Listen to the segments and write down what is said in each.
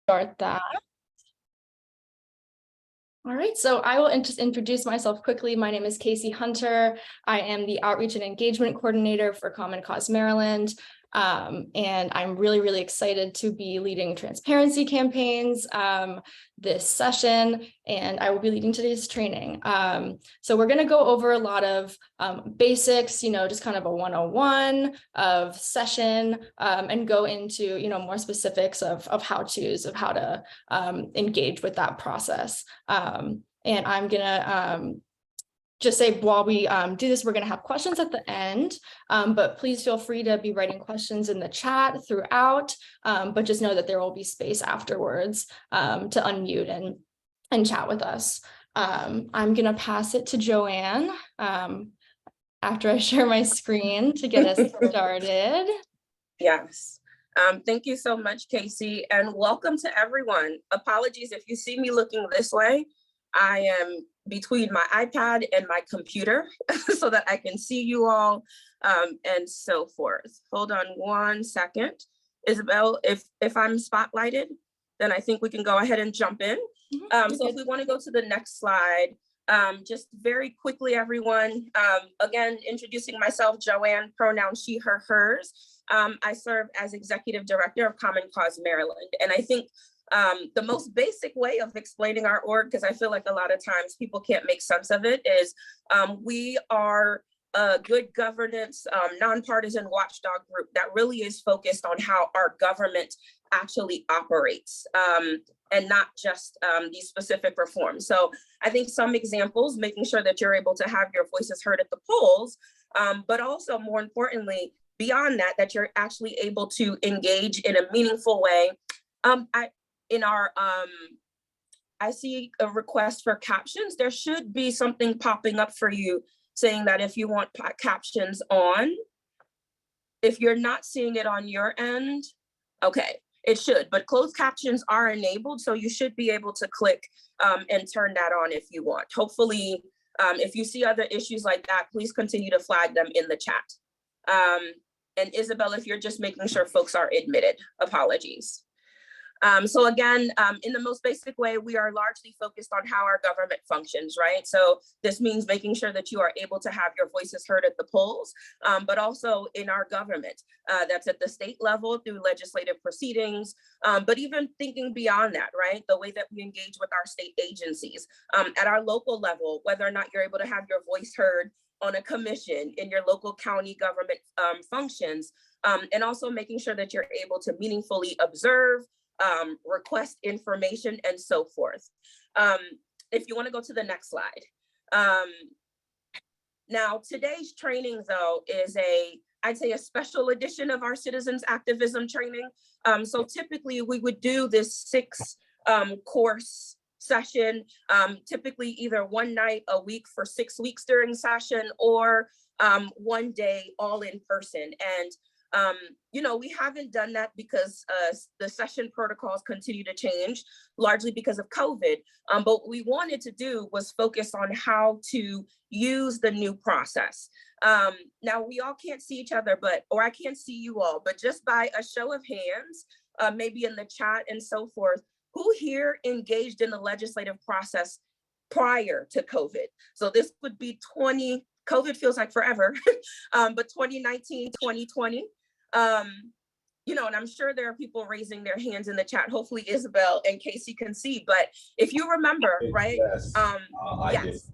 start that. All right, so I will just introduce myself quickly. My name is Casey Hunter. I am the Outreach and Engagement Coordinator for Common Cause Maryland. And I'm really excited to be leading transparency campaigns this session, and I will be leading today's training. So we're going to go over a lot of basics, just kind of a 101 of session, and go into, more specifics of how-tos of how to engage with that process. And I'm going to just say while we do this, we're going to have questions at the end, but please feel free to be writing questions in the chat throughout, but just know that there will be space afterwards to unmute and chat with us. I'm going to pass it to Joanne after I share my screen to get us started. Yes. Thank you so much, Casey, and welcome to everyone. Apologies if you see me looking this way. I am between my iPad and my computer so that I can see you all and so forth. Hold on one second. Isabel, if I'm spotlighted, then I think we can go ahead and jump in. So if we want to go to the next slide, just very quickly, everyone, again, introducing myself, Joanne, pronoun she, her, hers. I serve as Executive Director of Common Cause Maryland. And I think the most basic way of explaining our org, because I feel like a lot of times people can't make sense of it, is we are a good governance, nonpartisan watchdog group that really is focused on how our government actually operates, and not just these specific reforms. So I think some examples, making sure that you're able to have your voices heard at the polls, but also more importantly, beyond that, that you're actually able to engage in a meaningful way. I see a request for captions. There should be something popping up for you saying that if you want captions on, if you're not seeing it on your end, okay, it should, but closed captions are enabled. So you should be able to click and turn that on if you want. Hopefully, if you see other issues like that, please continue to flag them in the chat. And Isabel, if you're just making sure folks are admitted, apologies. So again, in the most basic way, we are largely focused on how our government functions, right? So this means making sure that you are able to have your voices heard at the polls, but also in our government. That's at the state level through legislative proceedings, but even thinking beyond that, right? The way that we engage with our state agencies, at our local level, whether or not you're able to have your voice heard on a commission in your local county government functions, and also making sure that you're able to meaningfully observe, request information, and so forth. If you want to go to the next slide. Now, today's training, though, is I'd say a special edition of our Citizens Activism Training. So typically we would do this 6-course session, typically either one night a week for 6 weeks during session, or one day all in person. And we haven't done that because the session protocols continue to change, largely because of COVID. But what we wanted to do was focus on how to use the new process. Now, we all can't see each other, or I can't see you all, but just by a show of hands, maybe in the chat and so forth, who here engaged in the legislative process prior to COVID? So this would be COVID feels like forever, but 2019, 2020. And I'm sure there are people raising their hands in the chat. Hopefully Isabel and Casey can see, but if you remember, right? Yes.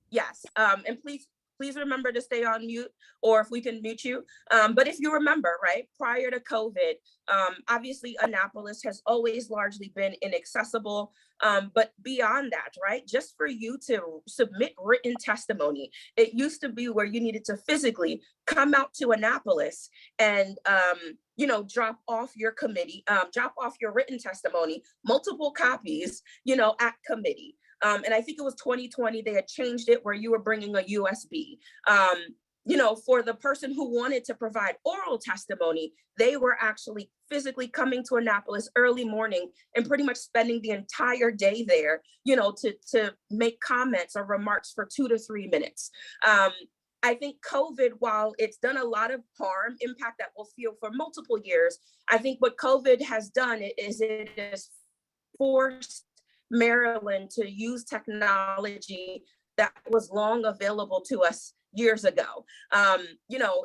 Yes. And please remember to stay on mute, or if we can mute you. But if you remember, right, prior to COVID, obviously Annapolis has always largely been inaccessible. But beyond that, right, just for you to submit written testimony, it used to be where you needed to physically come out to Annapolis and, drop off your drop off your written testimony, multiple copies, at committee. And I think it was 2020, they had changed it where you were bringing a USB. For the person who wanted to provide oral testimony, they were actually physically coming to Annapolis early morning and pretty much spending the entire day there, to make comments or remarks for 2 to 3 minutes. I think COVID, while it's done a lot of harm, impact that we'll feel for multiple years, I think what COVID has done is it has forced Maryland to use technology that was long available to us years ago.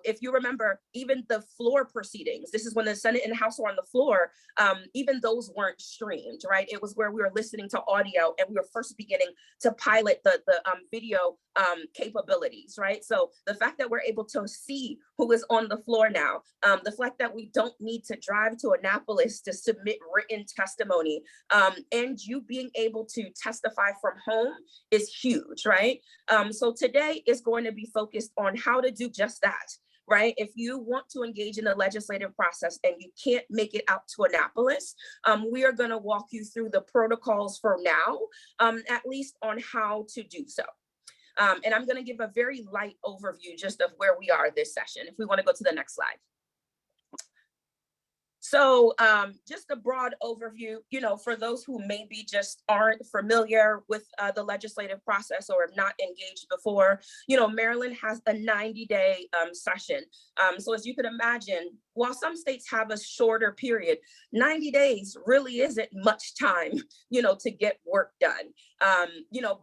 If you remember, even the floor proceedings, this is when the Senate and the House were on the floor, even those weren't streamed, right? It was where we were listening to audio and we were first beginning to pilot the video capabilities, right? So the fact that we're able to see who is on the floor now, the fact that we don't need to drive to Annapolis to submit written testimony, and you being able to testify from home is huge, right? So today is going to be focused on how to do just that, right? If you want to engage in the legislative process and you can't make it out to Annapolis, we are going to walk you through the protocols for now, at least on how to do so. And I'm going to give a very light overview just of where we are this session. If we want to go to the next slide. So just a broad overview, for those who maybe just aren't familiar with the legislative process or have not engaged before, Maryland has a 90-day session. So as you can imagine, while some states have a shorter period, 90 days really isn't much time, to get work done.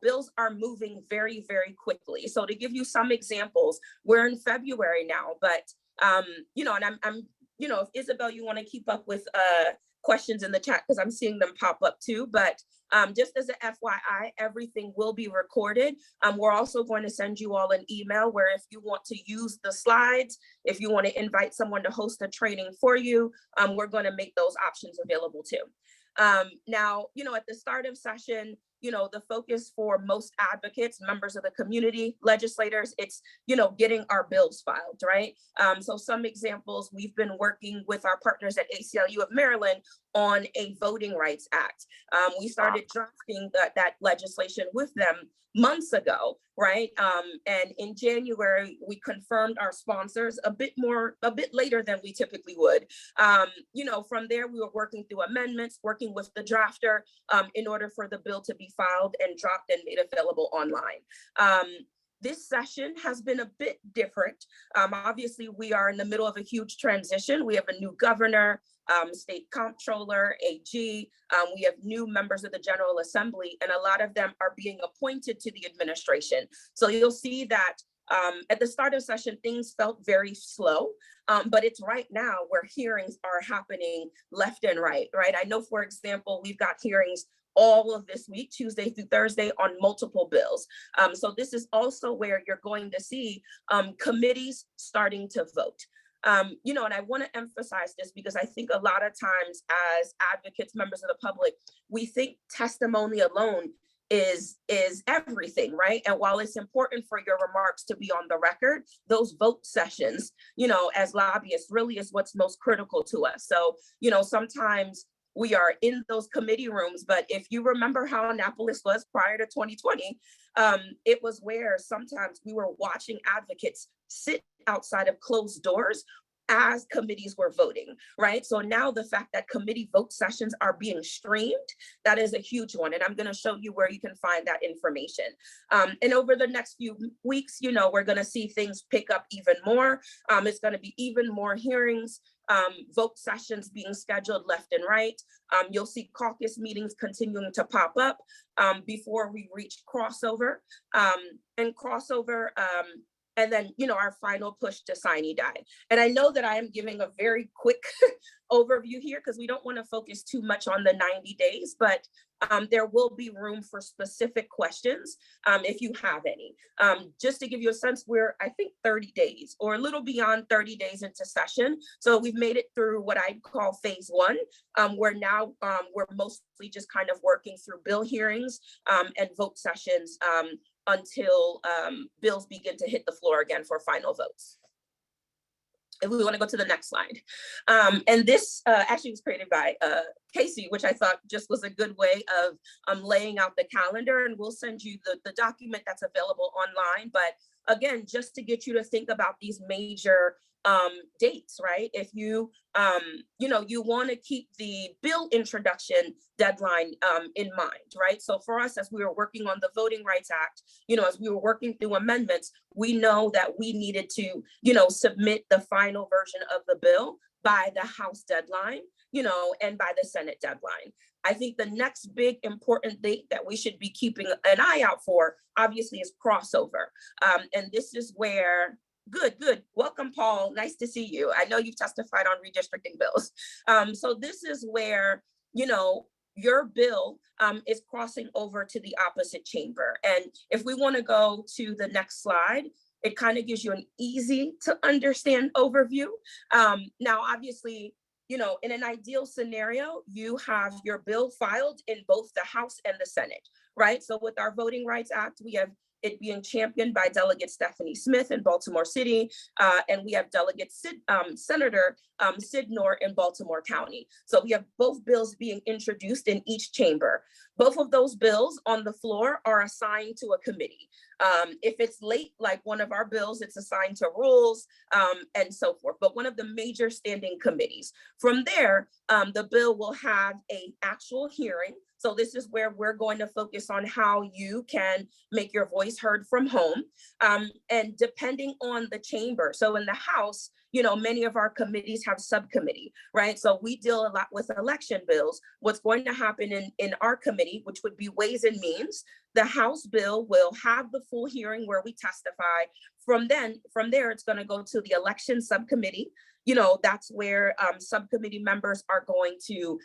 Bills are moving very, very quickly. So to give you some examples, we're in February now, but, and I'm if Isabel, you want to keep up with questions in the chat, because I'm seeing them pop up too, but just as an FYI, everything will be recorded. We're also going to send you all an email where if you want to use the slides, if you want to invite someone to host a training for you, we're going to make those options available too. Now, at the start of session, the focus for most advocates, members of the community, legislators, it's, getting our bills filed, right? So some examples, we've been working with our partners at ACLU of Maryland on a Voting Rights Act. We started drafting that legislation with them months ago, right? And in January, we confirmed our sponsors a bit later than we typically would. From there, we were working through amendments, working with the drafter in order for the bill to be filed and dropped and made available online. This session has been a bit different. Obviously, we are in the middle of a huge transition. We have a new governor, state comptroller, AG. We have new members of the General Assembly, and a lot of them are being appointed to the administration. So you'll see that at the start of session, things felt very slow, but it's right now where hearings are happening left and right? I know, for example, we've got hearings all of this week, Tuesday through Thursday, on multiple bills. So this is also where you're going to see committees starting to vote. And I want to emphasize this because I think a lot of times as advocates, members of the public, we think testimony alone is everything, right? And while it's important for your remarks to be on the record, those vote sessions, as lobbyists really is what's most critical to us. So, sometimes we are in those committee rooms, but if you remember how Annapolis was prior to 2020, it was where sometimes we were watching advocates sit outside of closed doors as committees were voting, right? So now the fact that committee vote sessions are being streamed, that is a huge one. And I'm going to show you where you can find that information. And over the next few weeks, we're going to see things pick up even more. It's going to be even more hearings, vote sessions being scheduled left and right. You'll see caucus meetings continuing to pop up before we reach crossover. And then, our final push to sine die. And I know that I am giving a very quick overview here because we don't want to focus too much on the 90 days, but there will be room for specific questions if you have any. Just to give you a sense, we're, I think, 30 days or a little beyond 30 days into session. So we've made it through what I'd call phase one, where now we're mostly just kind of working through bill hearings and vote sessions until bills begin to hit the floor again for final votes. If we want to go to the next slide. And this actually was created by Casey, which I thought just was a good way of laying out the calendar, and we'll send you the document that's available online. But again, just to get you to think about these major dates, right? If you, you want to keep the bill introduction deadline in mind, right? So for us, as we were working on the Voting Rights Act, as we were working through amendments, we know that we needed to, submit the final version of the bill by the House deadline, and by the Senate deadline. I think the next big important date that we should be keeping an eye out for, obviously, is crossover. And this is where, good. Welcome, Paul. Nice to see you. I know you've testified on redistricting bills. So this is where, your bill is crossing over to the opposite chamber. And if we want to go to the next slide, it kind of gives you an easy to understand overview. Now, obviously, in an ideal scenario, you have your bill filed in both the House and the Senate, right? So with our Voting Rights Act, we have it being championed by Delegate Stephanie Smith in Baltimore City, and we have Delegate Senator Sid Noor in Baltimore County. So we have both bills being introduced in each chamber. Both of those bills on the floor are assigned to a committee. If it's late, like one of our bills, it's assigned to rules and so forth, but one of the major standing committees. From there, the bill will have an actual hearing. So this is where we're going to focus on how you can make your voice heard from home. And depending on the chamber, so in the House, many of our committees have subcommittee, right? So we deal a lot with election bills. What's going to happen in our committee, which would be Ways and Means, the House bill will have the full hearing where we testify. From there, it's going to go to the election subcommittee. That's where subcommittee members are going to,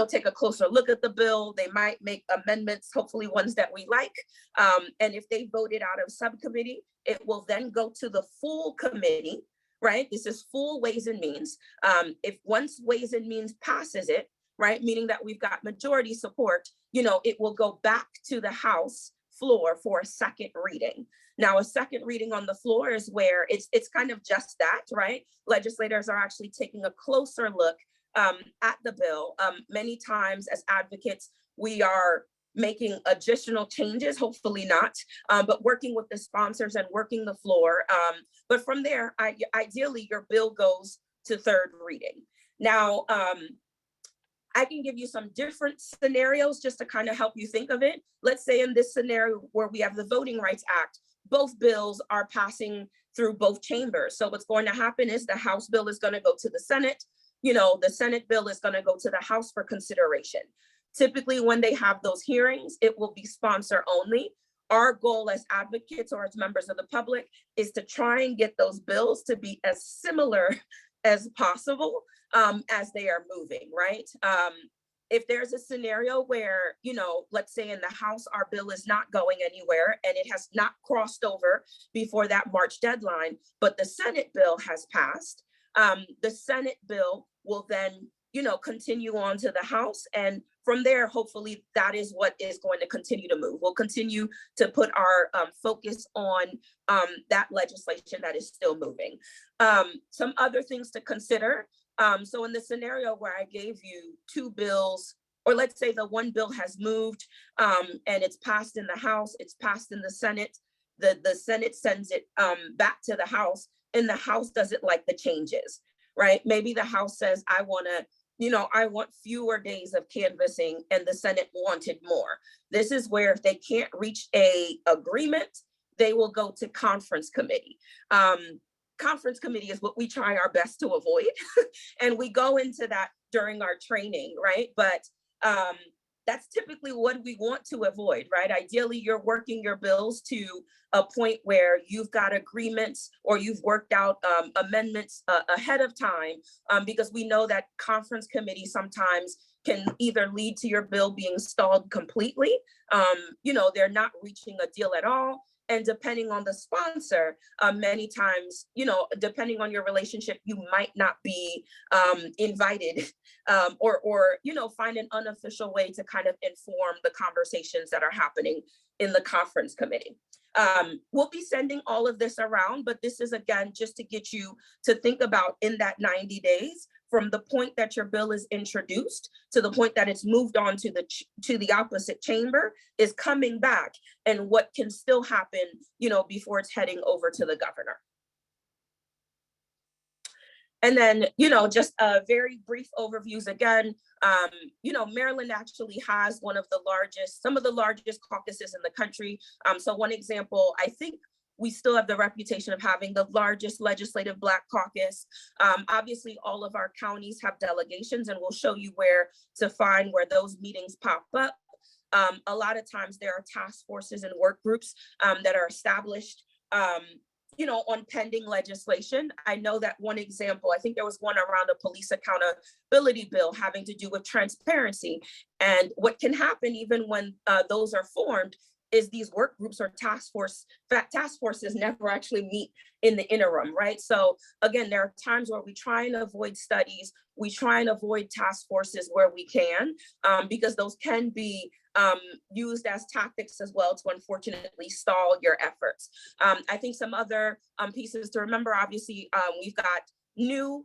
take a closer look at the bill. They might make amendments, hopefully ones that we like. And if they voted out of subcommittee, it will then go to the full committee, right? This is full Ways and Means. If once Ways and Means passes it, right, meaning that we've got majority support, it will go back to the House floor for a second reading. Now, a second reading on the floor is where it's kind of just that, right? Legislators are actually taking a closer look at the bill. Many times as advocates, we are making additional changes, hopefully not, but working with the sponsors and working the floor. But from there, ideally, your bill goes to third reading. Now, I can give you some different scenarios just to kind of help you think of it. Let's say in this scenario where we have the Voting Rights Act, both bills are passing through both chambers. So what's going to happen is the House bill is going to go to the Senate. The Senate bill is going to go to the House for consideration. Typically, when they have those hearings, it will be sponsor only. Our goal as advocates or as members of the public is to try and get those bills to be as similar as possible as they are moving, right? If there's a scenario where, let's say in the House, our bill is not going anywhere and it has not crossed over before that March deadline, but the Senate bill has passed, the Senate bill will then, continue on to the House. And from there, hopefully that is what is going to continue to move. We'll continue to put our focus on that legislation that is still moving. Some other things to consider. So in the scenario where I gave you two bills, or let's say the one bill has moved and it's passed in the House, it's passed in the Senate, the Senate sends it back to the House, and the House doesn't like the changes, right? Maybe the House says, I want fewer days of canvassing, and the Senate wanted more. This is where if they can't reach a agreement, they will go to conference committee. Conference committee is what we try our best to avoid. And we go into that during our training, right? But that's typically what we want to avoid, right? Ideally, you're working your bills to a point where you've got agreements or you've worked out amendments ahead of time, because we know that conference committee sometimes can either lead to your bill being stalled completely. They're not reaching a deal at all. And depending on the sponsor, many times, depending on your relationship, you might not be invited or find an unofficial way to kind of inform the conversations that are happening in the conference committee. We'll be sending all of this around, but this is, again, just to get you to think about in that 90 days, from the point that your bill is introduced to the point that it's moved on to the opposite chamber, is coming back, and what can still happen, before it's heading over to the governor. And then, just a very brief overviews again. Maryland actually has some of the largest caucuses in the country. So one example, I think we still have the reputation of having the largest legislative Black caucus. Obviously, all of our counties have delegations, and we'll show you where to find where those meetings pop up. A lot of times there are task forces and work groups that are established on pending legislation. I know that one example, I think there was one around a police accountability bill having to do with transparency. And what can happen even when those are formed is these work groups or task forces never actually meet in the interim, right? So again, there are times where we try and avoid studies, we try and avoid task forces where we can, because those can be used as tactics as well to unfortunately stall your efforts. I think some other pieces to remember, obviously, we've got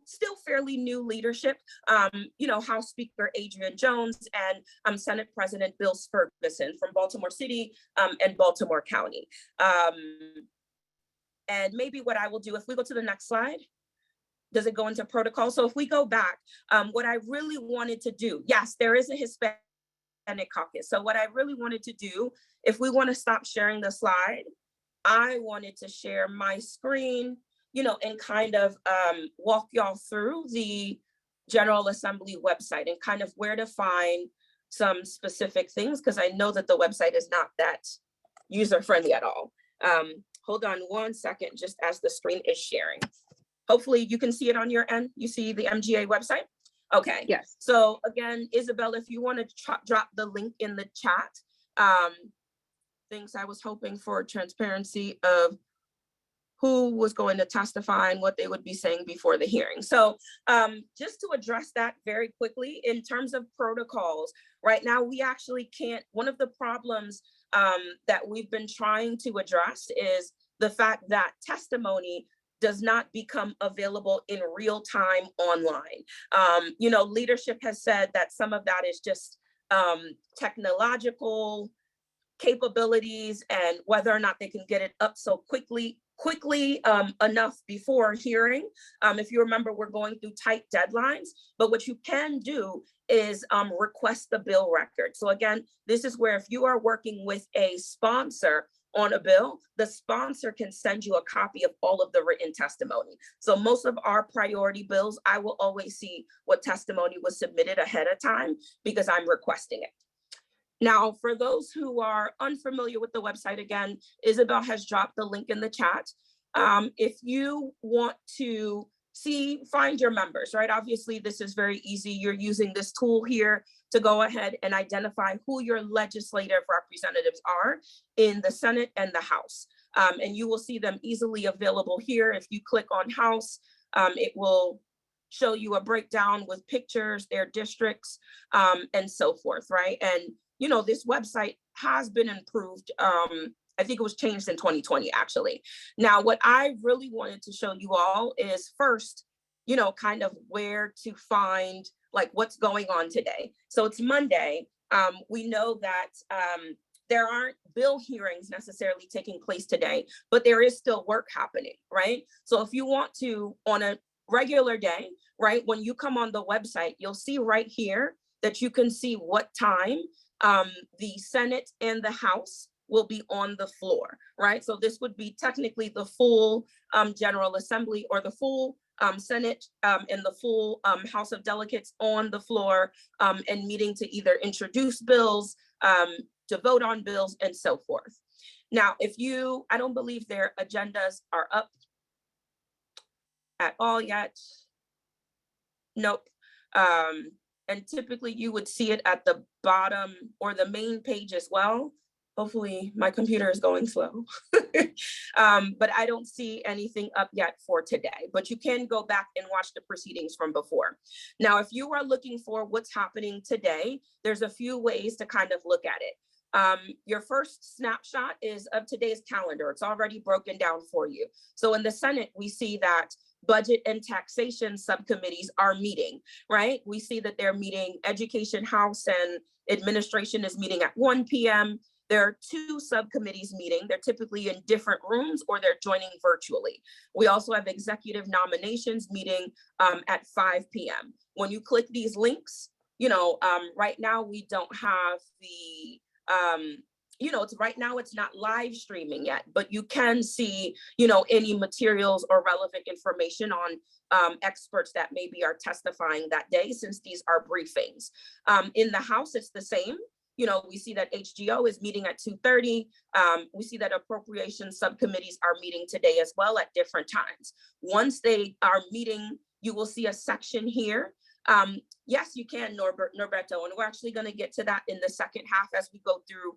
still fairly new leadership, House Speaker Adrian Jones and Senate President Bill Ferguson from Baltimore City and Baltimore County. And maybe what I will do, if we go to the next slide, does it go into protocol? So if we go back, what I really wanted to do, yes, there is a Hispanic caucus. So what I really wanted to do, if we want to stop sharing the slide, I wanted to share my screen, and kind of walk y'all through the General Assembly website and kind of where to find some specific things, because I know that the website is not that user-friendly at all. Hold on one second, just as the screen is sharing. Hopefully you can see it on your end. You see the MGA website? Okay. Yes. So again, Isabel, if you want to drop the link in the chat, things I was hoping for transparency of who was going to testify and what they would be saying before the hearing. So just to address that very quickly, in terms of protocols, right now we actually can't, one of the problems that we've been trying to address is the fact that testimony does not become available in real time online. Leadership has said that some of that is just technological capabilities and whether or not they can get it up so quickly enough before hearing. If you remember, we're going through tight deadlines, but what you can do is request the bill record. So again, this is where if you are working with a sponsor on a bill, the sponsor can send you a copy of all of the written testimony. So most of our priority bills, I will always see what testimony was submitted ahead of time because I'm requesting it. Now, for those who are unfamiliar with the website, again, Isabel has dropped the link in the chat. If you want to find your members, right? Obviously, this is very easy. You're using this tool here to go ahead and identify who your legislative representatives are in the Senate and the House. And you will see them easily available here. If you click on House, it will show you a breakdown with pictures, their districts, and so forth, right? And this website has been improved. I think it was changed in 2020, actually. Now, what I really wanted to show you all is first, kind of where to find like what's going on today. So it's Monday. We know that there aren't bill hearings necessarily taking place today, but there is still work happening, right? So if you want to, on a regular day, right, when you come on the website, you'll see right here that you can see what time the Senate and the House will be on the floor, right? So this would be technically the full General Assembly or the full Senate and the full House of Delegates on the floor and meeting to either introduce bills, to vote on bills and so forth. Now, I don't believe their agendas are up at all yet. Nope. And typically you would see it at the bottom or the main page as well. Hopefully my computer is going slow, but I don't see anything up yet for today, but you can go back and watch the proceedings from before. Now, if you are looking for what's happening today, there's a few ways to kind of look at it. Your first snapshot is of today's calendar. It's already broken down for you. So in the Senate, we see that budget and taxation subcommittees are meeting, right? We see that they're meeting. Education, House, and Administration is meeting at 1 p.m. There are 2 subcommittees meeting. They're typically in different rooms or they're joining virtually. We also have executive nominations meeting at 5 p.m. When you click these links, right now we don't have the, right now it's not live streaming yet, but you can see, any materials or relevant information on experts that maybe are testifying that day, since these are briefings. In the House, it's the same. We see that HGO is meeting at 2:30. We see that appropriation subcommittees are meeting today as well at different times. Once they are meeting, you will see a section here. Yes, you can, Norberto, and we're actually going to get to that in the second half as we go through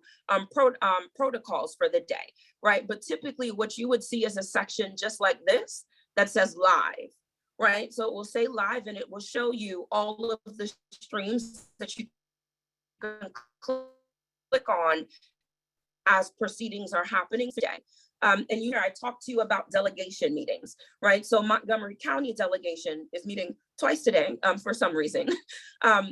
protocols for the day, right? But typically what you would see is a section just like this that says live, right? So it will say live and it will show you all of the streams that you can click on as proceedings are happening today. And here I talked to you about delegation meetings, right? So Montgomery County delegation is meeting twice today for some reason.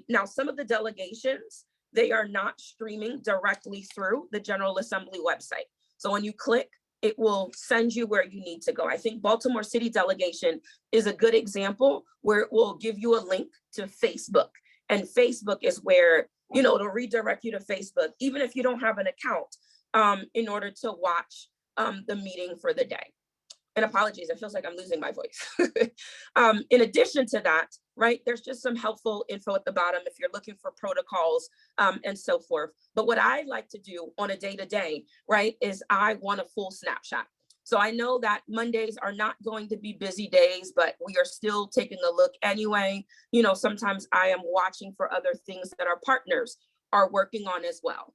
Now, some of the delegations, they are not streaming directly through the General Assembly website. So when you click, it will send you where you need to go. I think Baltimore City delegation is a good example where it will give you a link to Facebook. And Facebook is where, it'll redirect you to Facebook, even if you don't have an account, in order to watch the meeting for the day. And apologies, it feels like I'm losing my voice. In addition to that, right, there's just some helpful info at the bottom if you're looking for protocols and so forth. But what I like to do on a day-to-day, right, is I want a full snapshot. So I know that Mondays are not going to be busy days, but we are still taking a look anyway. Sometimes I am watching for other things that our partners are working on as well.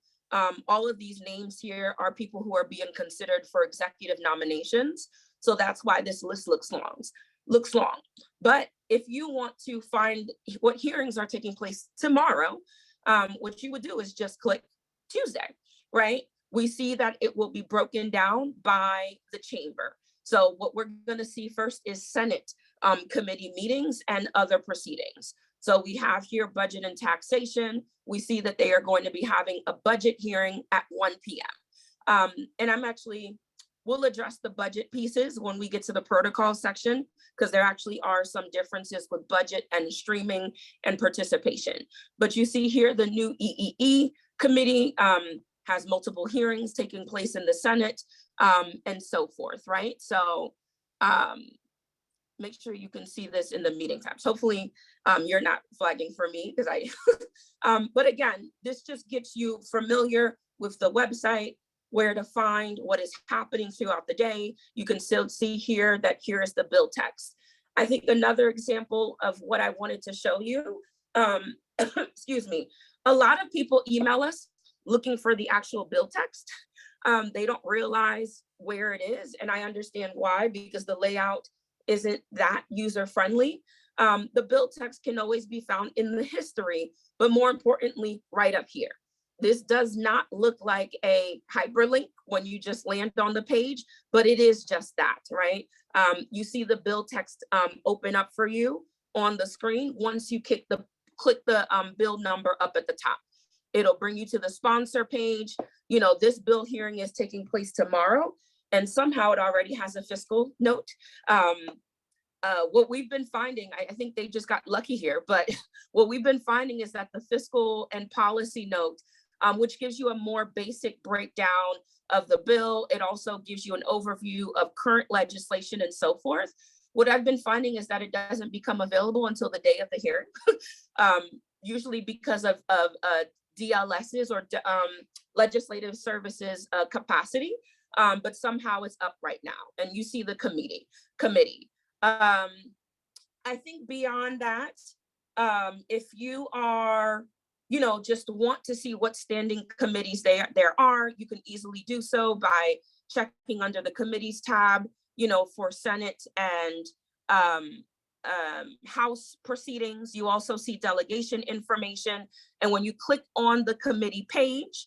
All of these names here are people who are being considered for executive nominations. So that's why this list looks long. But if you want to find what hearings are taking place tomorrow, what you would do is just click Tuesday, right? We see that it will be broken down by the chamber. So what we're going to see first is Senate committee meetings and other proceedings. So we have here budget and taxation. We see that they are going to be having a budget hearing at 1 p.m. And we'll address the budget pieces when we get to the protocol section, because there actually are some differences with budget and streaming and participation. But you see here the new EEE committee has multiple hearings taking place in the Senate and so forth, right? So make sure you can see this in the meeting tabs. Hopefully you're not flagging for me because but again, this just gets you familiar with the website, where to find what is happening throughout the day. You can still see here that here is the bill text. I think another example of what I wanted to show you, excuse me, a lot of people email us looking for the actual bill text. They don't realize where it is. And I understand why, because the layout isn't that user-friendly. The bill text can always be found in the history, but more importantly, right up here. This does not look like a hyperlink when you just land on the page, but it is just that, right? You see the bill text open up for you on the screen. Once you click the bill number up at the top, it'll bring you to the sponsor page. This bill hearing is taking place tomorrow, and somehow it already has a fiscal note. What we've been finding, I think they just got lucky here, but what we've been finding is that the fiscal and policy note, which gives you a more basic breakdown of the bill. It also gives you an overview of current legislation and so forth. What I've been finding is that it doesn't become available until the day of the hearing, usually because of DLS's or legislative services capacity, but somehow it's up right now. And you see the committee. I think beyond that, if you are, just want to see what standing committees there are, you can easily do so by checking under the committees tab, for Senate and House proceedings. You also see delegation information. And when you click on the committee page,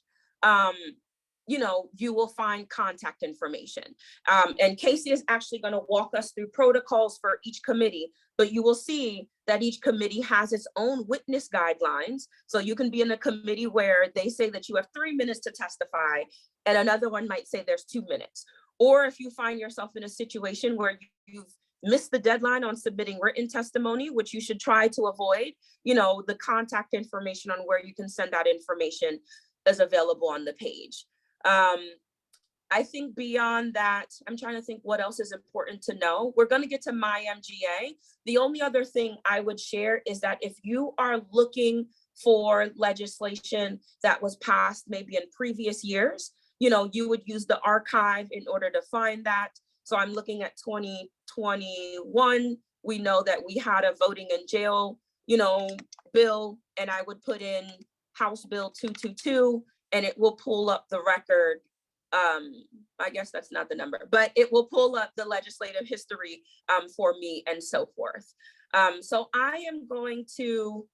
you will find contact information. And Casey is actually going to walk us through protocols for each committee, but you will see that each committee has its own witness guidelines. So you can be in a committee where they say that you have 3 minutes to testify, and another one might say there's 2 minutes. Or if you find yourself in a situation where you've missed the deadline on submitting written testimony, which you should try to avoid, the contact information on where you can send that information is available on the page. I think beyond that, I'm trying to think what else is important to know. We're going to get to my MGA. The only other thing I would share is that if you are looking for legislation that was passed maybe in previous years, you would use the archive in order to find that. So I'm looking at 2021. We know that we had a voting in jail, bill, and I would put in House Bill 222, and it will pull up the record. I guess that's not the number, but it will pull up the legislative history for me and so forth. So I am going to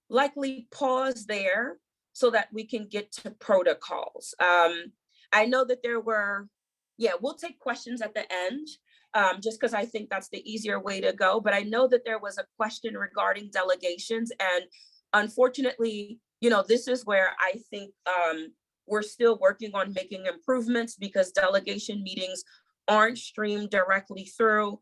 likely pause there so that we can get to protocols. I know that there were, we'll take questions at the end, just because I think that's the easier way to go. But I know that there was a question regarding delegations, and unfortunately, this is where I think we're still working on making improvements, because delegation meetings aren't streamed directly through.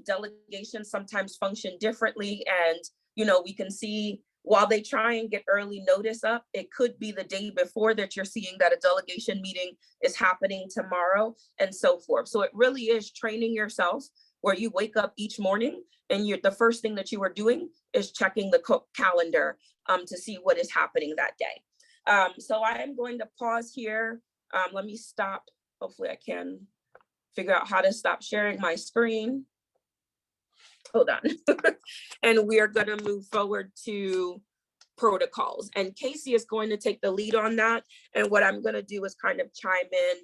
Delegations sometimes function differently, and we can see, while they try and get early notice up, it could be the day before that you're seeing that a delegation meeting is happening tomorrow, and so forth. So it really is training yourself, where you wake up each morning and the first thing that you are doing is checking the calendar to see what is happening that day. So I am going to pause here. Let me stop. Hopefully I can figure out how to stop sharing my screen. Hold on. And we are going to move forward to protocols. And Casey is going to take the lead on that. And what I'm going to do is kind of chime in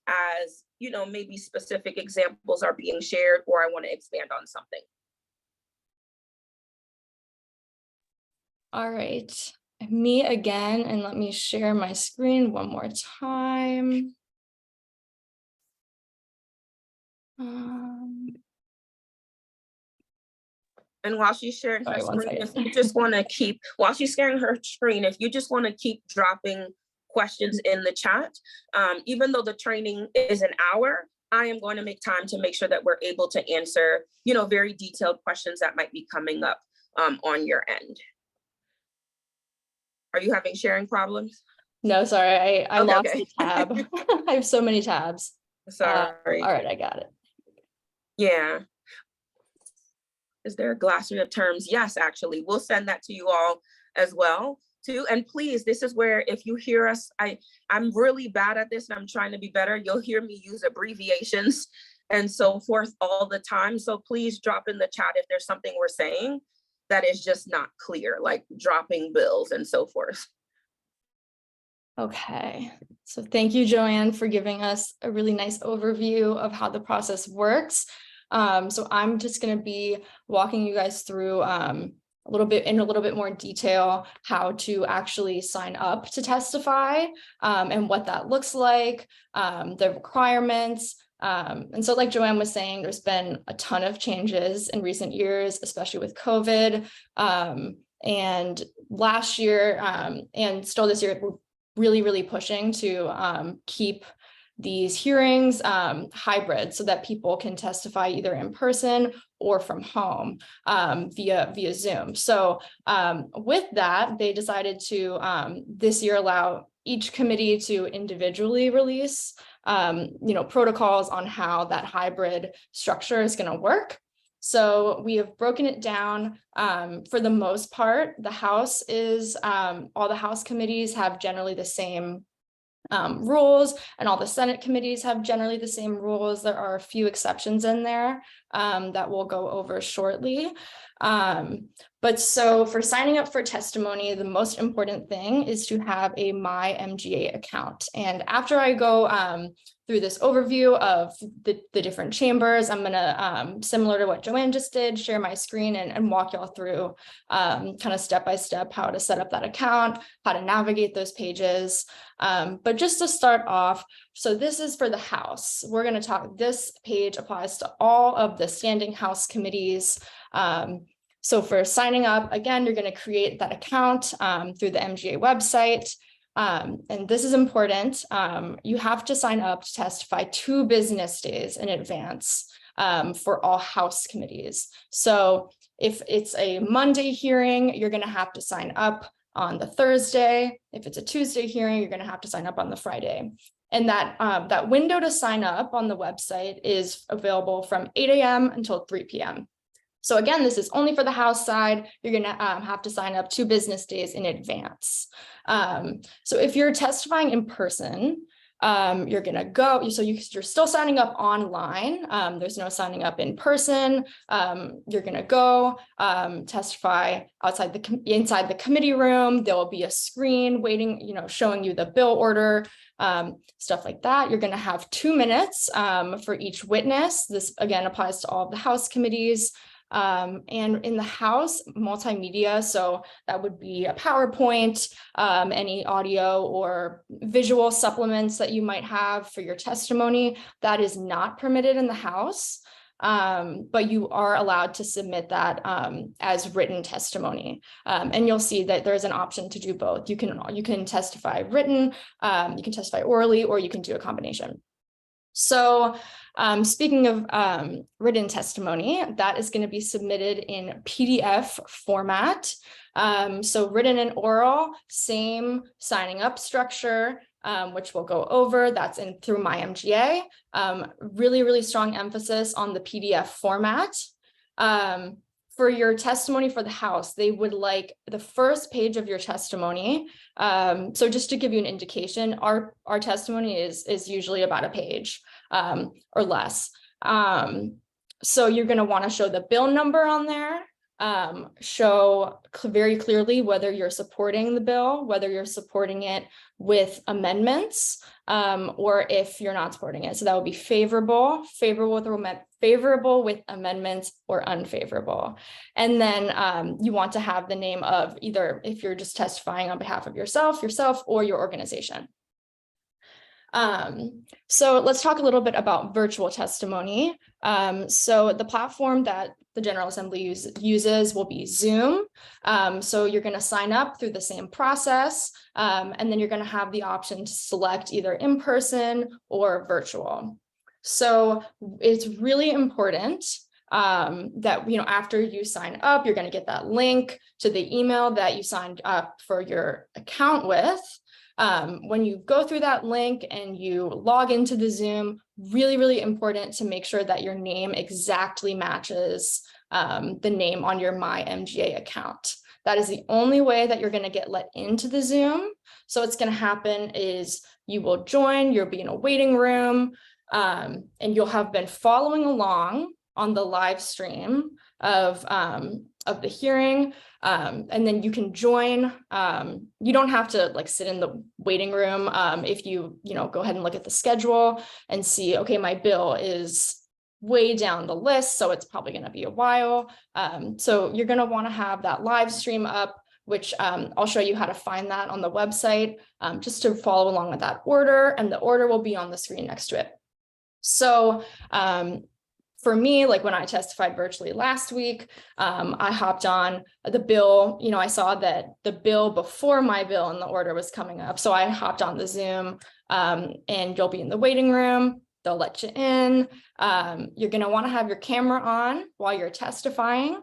as, maybe specific examples are being shared, or I want to expand on something. All right, me again, and let me share my screen one more time. And while she's sharing her Sorry, screen, if you just want to keep, while she's sharing her screen, if you just want to keep dropping questions in the chat, even though the training is an hour, I am going to make time to make sure that we're able to answer, very detailed questions that might be coming up on your end. Are you having sharing problems? No, sorry, I Okay, lost okay. the tab. I have so many tabs. Sorry. All right, I got it. Yeah. Is there a glossary of terms? Yes, actually, we'll send that to you all as well too. And please, this is where, if you hear us, I'm really bad at this and I'm trying to be better. You'll hear me use abbreviations and so forth all the time. So please drop in the chat if there's something we're saying that is just not clear, like dropping bills and so forth. Okay, so thank you, Joanne, for giving us a really nice overview of how the process works. So I'm just going to be walking you guys through in a little bit more detail how to actually sign up to testify and what that looks like, the requirements. And so like Joanne was saying, there's been a ton of changes in recent years, especially with COVID. And last year and still this year, we're really pushing to keep these hearings hybrid, so that people can testify either in person or from home via Zoom. So with that, they decided to this year allow each committee to individually release protocols on how that hybrid structure is going to work. So we have broken it down. For the most part, the House is all the House committees have generally the same rules, and all the Senate committees have generally the same rules. There are a few exceptions in there that we'll go over shortly. But so for signing up for testimony, the most important thing is to have a My MGA account. And after I go through this overview of the different chambers, I'm gonna, similar to what Joanne just did, share my screen and walk y'all through kind of step-by-step how to set up that account, how to navigate those pages. But just to start off, so this is for the House. We're gonna talk, this page applies to all of the standing House committees. So for signing up, again, you're going to create that account through the MGA website. And this is important. You have to sign up to testify 2 business days in advance for all House committees. So if it's a Monday hearing, you're going to have to sign up on the Thursday. If it's a Tuesday hearing, you're going to have to sign up on the Friday. And that window to sign up on the website is available from 8 a.m. until 3 p.m. So again, this is only for the House side. You're going to have to sign up 2 business days in advance. So if you're testifying in person, you're going to go, so you're still signing up online. There's no signing up in person. You're going to go testify inside the committee room. There will be a screen waiting, showing you the bill order, stuff like that. You're going to have 2 minutes for each witness. This again applies to all of the House committees. And in the House, multimedia, so that would be a PowerPoint, any audio or visual supplements that you might have for your testimony, that is not permitted in the House, but you are allowed to submit that as written testimony. And you'll see that there's an option to do both. You can testify written, you can testify orally, or you can do a combination. So speaking of written testimony, that is going to be submitted in PDF format. So written and oral, same signing up structure, which we'll go over. That's through My MGA. Really, really strong emphasis on the PDF format. For your testimony for the House, they would like the first page of your testimony. So just to give you an indication, our testimony is usually about a page or less. So you're going to want to show the bill number on there, show very clearly whether you're supporting the bill, whether you're supporting it with amendments, or if you're not supporting it. So that would be favorable with amendments, or unfavorable. And then you want to have the name of either, if you're just testifying on behalf of yourself, or your organization. So let's talk a little bit about virtual testimony. So the platform that the General Assembly uses will be Zoom. So you're going to sign up through the same process, and then you're going to have the option to select either in person or virtual. So it's really important that, after you sign up, you're going to get that link to the email that you signed up for your account with. When you go through that link and you log into the Zoom, really, really important to make sure that your name exactly matches the name on your My MGA account. That is the only way that you're going to get let into the Zoom. So what's going to happen is you will join, you'll be in a waiting room, and you'll have been following along on the live stream of the hearing, and then you can join. You don't have to sit in the waiting room. If you go ahead and look at the schedule and see, okay, my bill is way down the list, so it's probably going to be a while. So you're going to want to have that live stream up, which I'll show you how to find that on the website, just to follow along with that order, and the order will be on the screen next to it. So for me, when I testified virtually last week, I hopped on the bill. I saw that the bill before my bill in the order was coming up. So I hopped on the Zoom, and you'll be in the waiting room. They'll let you in. You're going to want to have your camera on while you're testifying.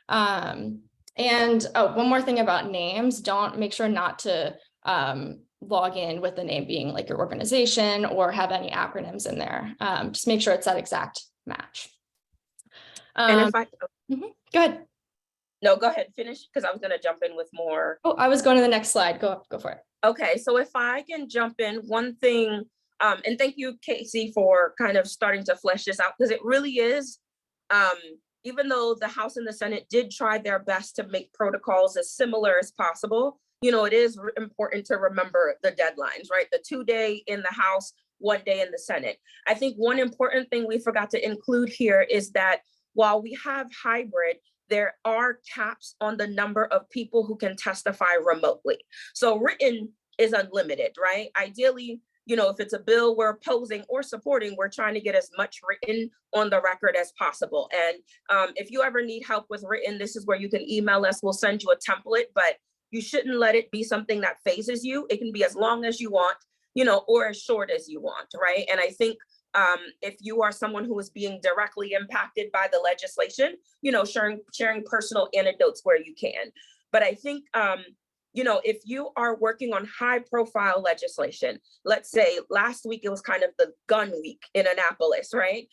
And one more thing about names, make sure not to log in with the name being your organization or have any acronyms in there. Just make sure it's that exact match. And if I go ahead. No, go ahead, finish, because I was going to jump in with more. Oh, I was going to the next slide. Go for it. Okay, so if I can jump in, one thing, and thank you, Casey, for kind of starting to flesh this out, because it really is even though the House and the Senate did try their best to make protocols as similar as possible, it is important to remember the deadlines, right? The 2-day in the House, 1 day in the Senate. I think one important thing we forgot to include here is that while we have hybrid, there are caps on the number of people who can testify remotely. So written is unlimited, right? Ideally, if it's a bill we're opposing or supporting, we're trying to get as much written on the record as possible. And if you ever need help with written, this is where you can email us. We'll send you a template, but you shouldn't let it be something that phases you. It can be as long as you want, or as short as you want, right? And I think if you are someone who is being directly impacted by the legislation, sharing personal anecdotes where you can. But I think, if you are working on high profile legislation, let's say last week, it was kind of the gun week in Annapolis, right?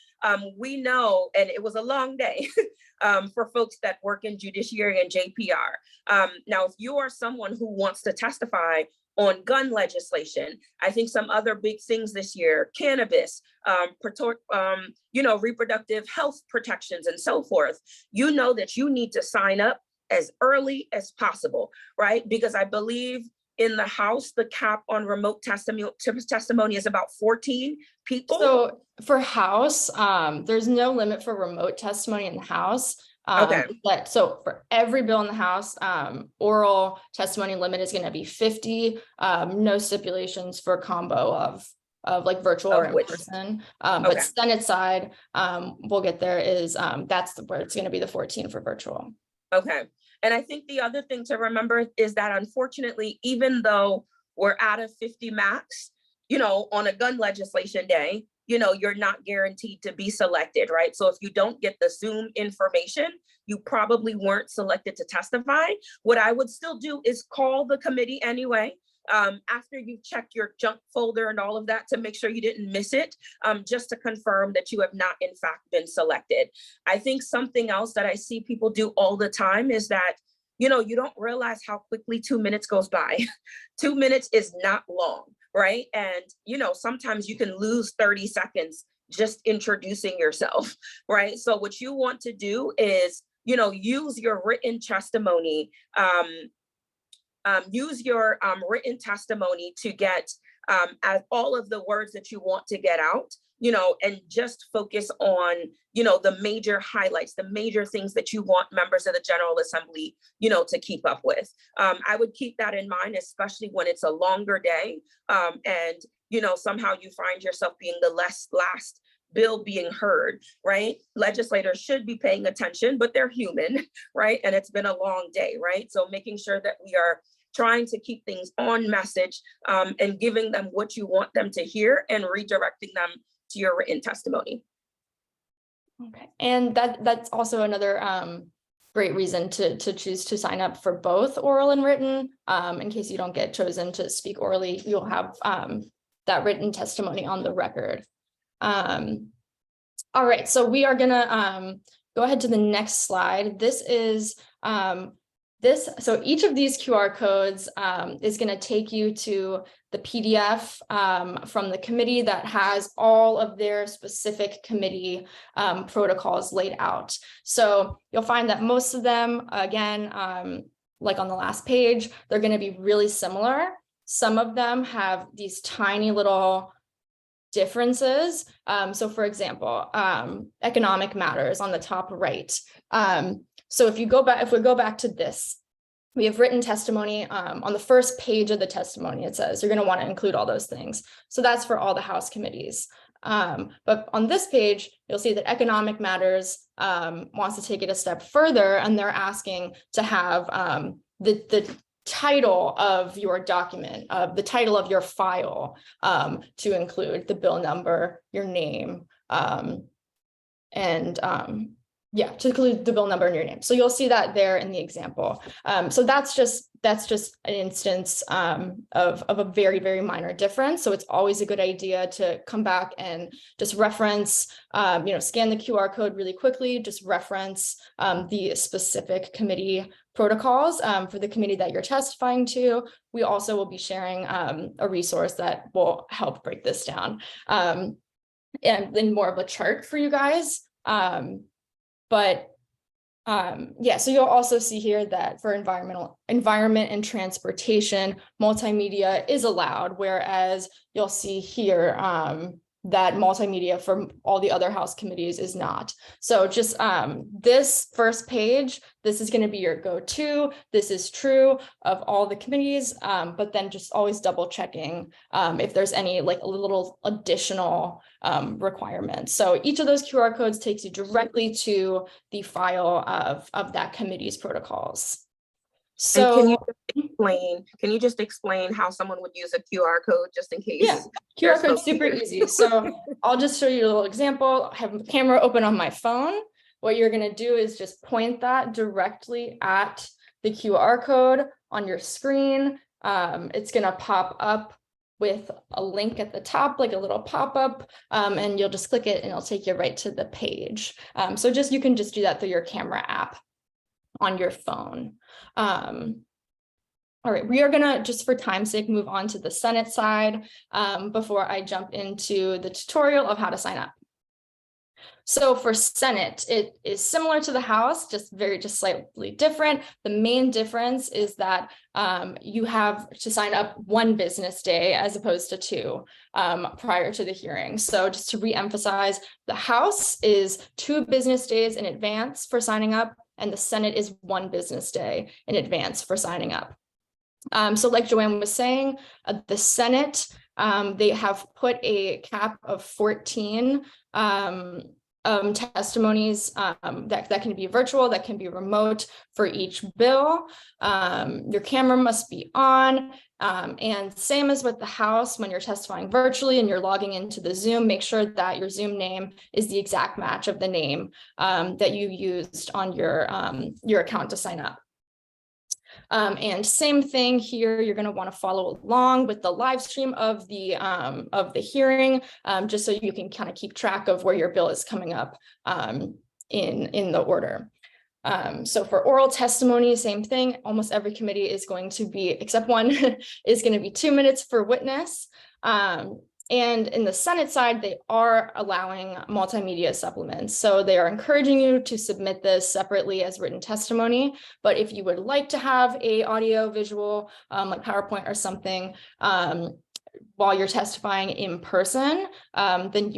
We know, and it was a long day for folks that work in judiciary and JPR. Now, if you are someone who wants to testify on gun legislation, I think some other big things this year, cannabis, reproductive health protections and so forth, that you need to sign up as early as possible, right? Because I believe in the House, the cap on remote testimony is about 14 people. So for House, there's no limit for remote testimony in the House. Okay. So for every bill in the House, oral testimony limit is going to be 50. No stipulations for combo of like virtual or in person. But Senate side, we'll get there, is that's where it's going to be the 14 for virtual. Okay. And I think the other thing to remember is that unfortunately, even though we're at a 50 max, on a gun legislation day, you're not guaranteed to be selected, right? So if you don't get the Zoom information, you probably weren't selected to testify. What I would still do is call the committee anyway, after you've checked your junk folder and all of that, to make sure you didn't miss it, just to confirm that you have not in fact been selected. I think something else that I see people do all the time is that, you don't realize how quickly 2 minutes goes by. 2 minutes is not long, right? And, sometimes you can lose 30 seconds just introducing yourself, right? So what you want to do is, use your written testimony, written testimony to get all of the words that you want to get out, and just focus on, the major highlights, the major things that you want members of the General Assembly, to keep up with. I would keep that in mind, especially when it's a longer day, and, somehow you find yourself being the last bill being heard, right? Legislators should be paying attention, but they're human, right? And it's been a long day, right? So making sure that we are trying to keep things on message, and giving them what you want them to hear and redirecting them to your written testimony. Okay, and that's also another great reason to choose to sign up for both oral and written. In case you don't get chosen to speak orally, you'll have that written testimony on the record. All right, so we are gonna go ahead to the next slide. This is so each of these QR codes is going to take you to the PDF from the committee that has all of their specific committee protocols laid out. So you'll find that most of them, again, like on the last page, they're going to be really similar. Some of them have these tiny little differences. So for example, economic matters on the top right. So if we go back to this, we have written testimony on the first page of the testimony. It says you're going to want to include all those things. So that's for all the House committees. But on this page, you'll see that economic matters wants to take it a step further, and they're asking to have the title of your document, the title of your file, to include the bill number, your name, to include the bill number and your name. So you'll see that there in the example. So that's just an instance of a very, very minor difference. So it's always a good idea to come back and just reference, scan the QR code really quickly, just reference the specific committee protocols for the committee that you're testifying to. We also will be sharing a resource that will help break this down and in more of a chart for you guys. But Yeah, so you'll also see here that for environment and transportation, multimedia is allowed, whereas you'll see here that multimedia for all the other House committees is not. So just this first page, this is going to be your go-to. This is true of all the committees, but then just always double checking if there's any like a little additional requirements. So each of those QR codes takes you directly to the file of that committee's protocols. And So can you just explain how someone would use a QR code just in case? yeah, QR code's super easy. So I'll just show you a little example. I have the camera open on my phone. What you're going to do is just point that directly at the QR code on your screen. It's going to pop up with a link at the top, like a little pop-up, and you'll just click it and it'll take you right to the page. So you can just do that through your camera app on your phone. All right, we are gonna, just for time's sake, move on to the Senate side before I jump into the tutorial of how to sign up. So for Senate, it is similar to the House, just slightly different. The main difference is that you have to sign up one business day as opposed to two prior to the hearing. So just to reemphasize, the House is 2 business days in advance for signing up, and the Senate is 1 business day in advance for signing up. So like Joanne was saying, the Senate, they have put a cap of 14 testimonies that can be virtual, that can be remote for each bill. Your camera must be on, and same as with the House, when you're testifying virtually and you're logging into the Zoom, make sure that your Zoom name is the exact match of the name that you used on your account to sign up. And same thing here, you're going to want to follow along with the live stream of the hearing, just so you can kind of keep track of where your bill is coming up in the order. So for oral testimony, same thing. Almost every committee is going to be, except one, is going to be 2 minutes for witness. And in the Senate side, they are allowing multimedia supplements. So they are encouraging you to submit this separately as written testimony. But if you would like to have a audio visual, like PowerPoint or something, while you're testifying in person, then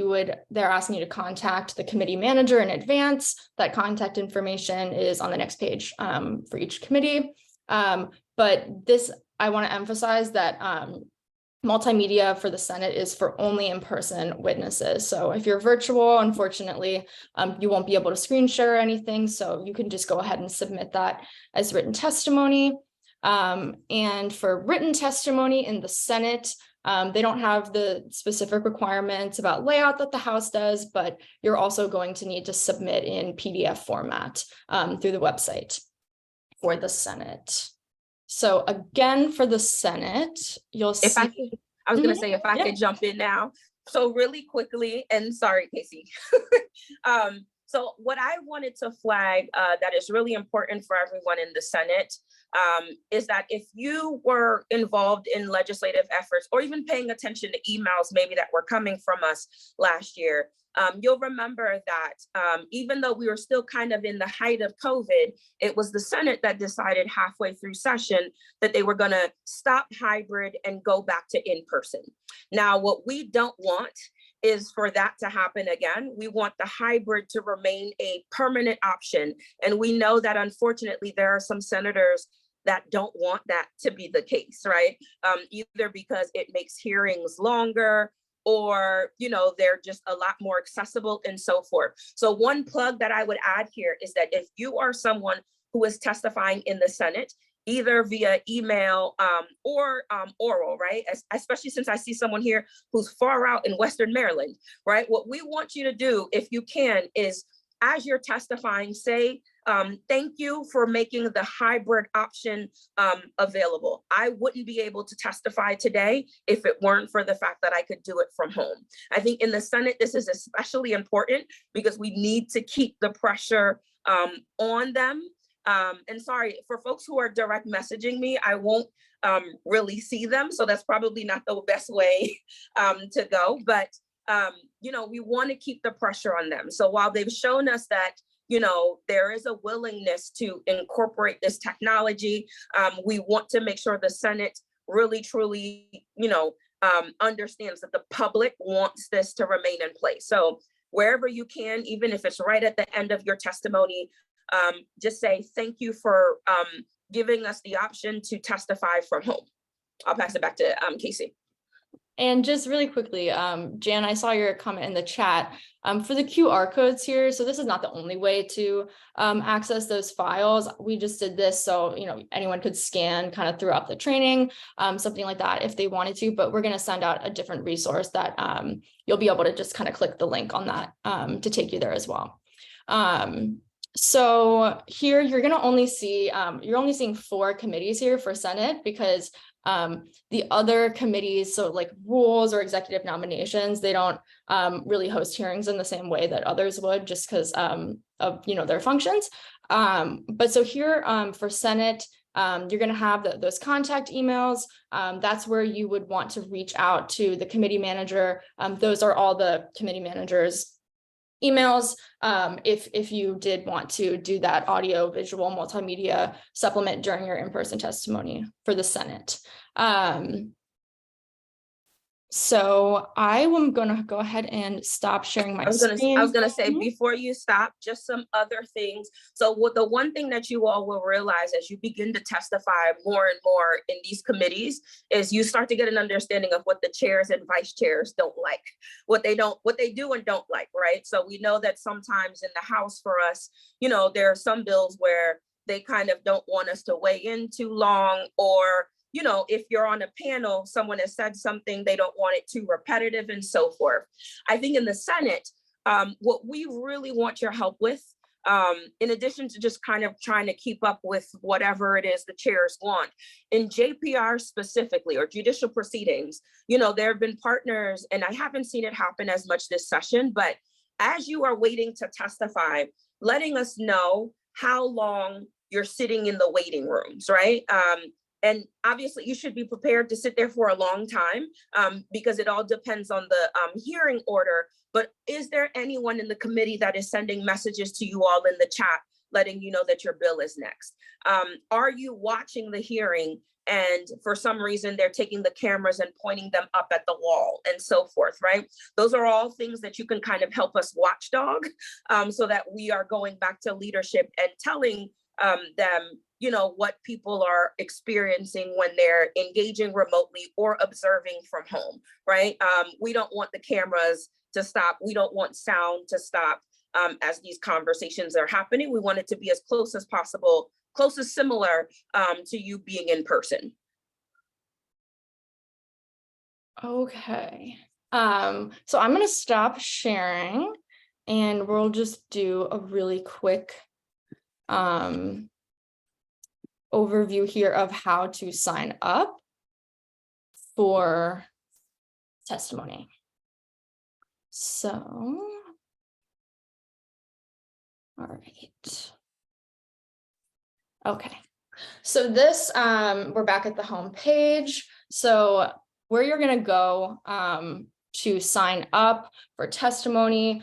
they're asking you to contact the committee manager in advance. That contact information is on the next page for each committee. But this, I want to emphasize that multimedia for the Senate is for only in-person witnesses. So if you're virtual, unfortunately, you won't be able to screen share or anything. So you can just go ahead and submit that as written testimony. And for written testimony in the Senate, they don't have the specific requirements about layout that the House does, but you're also going to need to submit in PDF format through the website for the Senate. So again, for the Senate, you'll see. I was going to say, if I could jump in now. So really quickly, and sorry, Casey. So what I wanted to flag that is really important for everyone in the Senate is that if you were involved in legislative efforts or even paying attention to emails maybe that were coming from us last year, you'll remember that even though we were still kind of in the height of COVID, it was the Senate that decided halfway through session that they were going to stop hybrid and go back to in-person. Now, what we don't want is for that to happen again. We want the hybrid to remain a permanent option. And we know that unfortunately, there are some senators that don't want that to be the case, right? Either because it makes hearings longer, or, you know, they're just a lot more accessible and so forth. So one plug that I would add here is that if you are someone who is testifying in the Senate, either via email or oral, right? Especially since I see someone here who's far out in Western Maryland, right? What we want you to do, if you can, is as you're testifying, say, thank you for making the hybrid option available. I wouldn't be able to testify today if it weren't for the fact that I could do it from home. I think in the Senate, this is especially important because we need to keep the pressure on them. And sorry, for folks who are direct messaging me, I won't really see them. So that's probably not the best way to go. But, you know, we want to keep the pressure on them. So while they've shown us that, there is a willingness to incorporate this technology. We want to make sure the Senate really, truly, understands that the public wants this to remain in place. So wherever you can, even if it's right at the end of your testimony, just say, thank you for giving us the option to testify from home. I'll pass it back to Casey. And just really quickly, Jan, I saw your comment in the chat for the QR codes here. So this is not the only way to access those files. We just did this so anyone could scan kind of throughout the training, something like that if they wanted to. But we're going to send out a different resource that you'll be able to just kind of click the link on that to take you there as well. So here you're going to only see you're only seeing 4 committees here for Senate, because the other committees, so like rules or executive nominations, they don't really host hearings in the same way that others would, just because of their functions. But so here for Senate, you're going to have those contact emails. That's where you would want to reach out to the committee manager. Those are all the committee managers' emails if you did want to do that audio visual multimedia supplement during your in-person testimony for the Senate. So I am going to go ahead and stop sharing my screen. I was going to say, before you stop, just some other things. So the one thing that you all will realize as you begin to testify more and more in these committees is you start to get an understanding of what the chairs and vice chairs don't like, what they do and don't like, right? So we know that sometimes in the House for us, there are some bills where they kind of don't want us to weigh in too long, or if you're on a panel, someone has said something, they don't want it too repetitive and so forth. I think in the Senate, what we really want your help with, in addition to just kind of trying to keep up with whatever it is the chairs want, in JPR specifically, or judicial proceedings, there have been partners, and I haven't seen it happen as much this session, but as you are waiting to testify, letting us know how long you're sitting in the waiting rooms, right? And obviously you should be prepared to sit there for a long time because it all depends on the hearing order. But is there anyone in the committee that is sending messages to you all in the chat, letting you know that your bill is next? Are you watching the hearing and for some reason they're taking the cameras and pointing them up at the wall and so forth, right? Those are all things that you can kind of help us watchdog so that we are going back to leadership and telling them what people are experiencing when they're engaging remotely or observing from home, right? We don't want the cameras to stop. We don't want sound to stop as these conversations are happening. We want it to be as close as possible, close as similar to you being in person. Okay. So I'm going to stop sharing and we'll just do a really quick overview here of how to sign up for testimony. So, all right. Okay. So this, we're back at the home page. So where you're going to go to sign up for testimony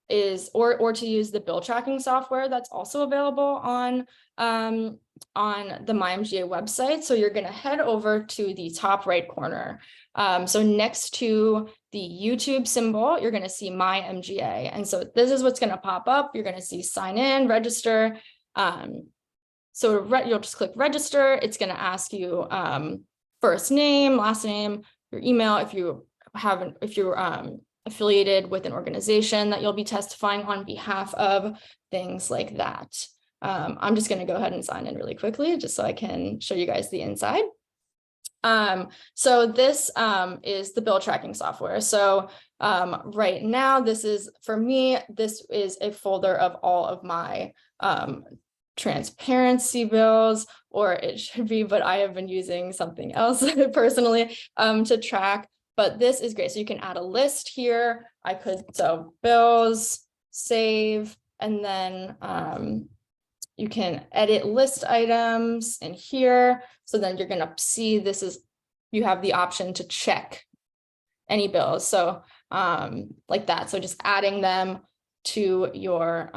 is, or to use the bill tracking software that's also available on the MyMGA website. So you're going to head over to the top right corner. So next to the YouTube symbol, you're going to see MyMGA. And so this is what's going to pop up. You're going to see sign in, register. So you'll just click register. It's going to ask you first name, last name, your email, if you're affiliated with an organization that you'll be testifying on behalf of, things like that. I'm just going to go ahead and sign in really quickly just so I can show you guys the inside. So this is the bill tracking software. So right now, this is, for me, this is a folder of all of my transparency bills, or it should be, but I have been using something else personally to track. But this is great. So you can add a list here. So bills, save, and then you can edit list items in here. So then you're going to see you have the option to check any bills. So like that. So just adding them to your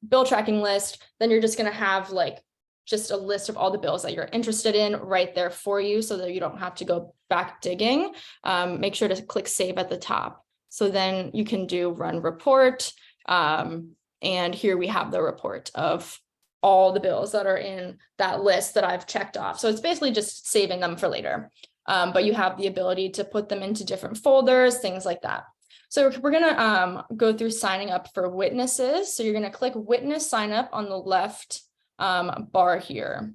bill tracking list, then you're just going to have like just a list of all the bills that you're interested in right there for you so that you don't have to go back digging. Make sure to click save at the top. So then you can do run report. And here we have the report of all the bills that are in that list that I've checked off. So it's basically just saving them for later. But you have the ability to put them into different folders, things like that. So we're going to go through signing up for witnesses. So you're going to click witness sign up on the left bar here.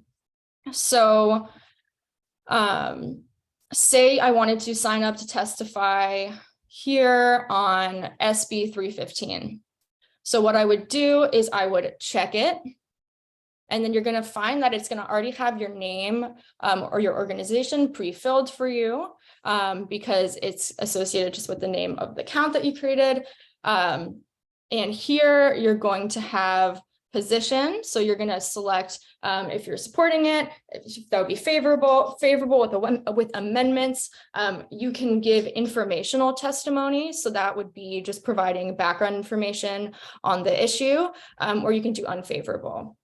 So say I wanted to sign up to testify here on SB 315. So what I would do is I would check it. And then you're going to find that it's going to already have your name or your organization pre-filled for you because it's associated just with the name of the account that you created. And here you're going to have position. So you're going to select if you're supporting it, if that would be favorable with amendments. You can give informational testimony. So that would be just providing background information on the issue, or you can do unfavorable.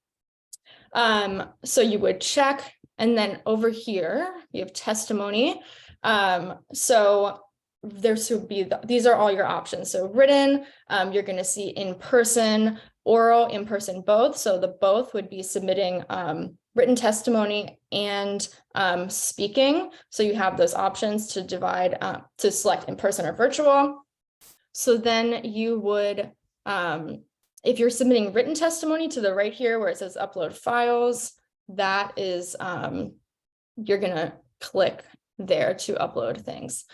So you would check, and then over here you have testimony. So there should be these are all your options. So written, you're going to see in person, oral, in person, both. So the both would be submitting written testimony and speaking. So you have those options to divide to select in person or virtual. So then you would if you're submitting written testimony, to the right here where it says upload files, that is, you're going to click there to upload things.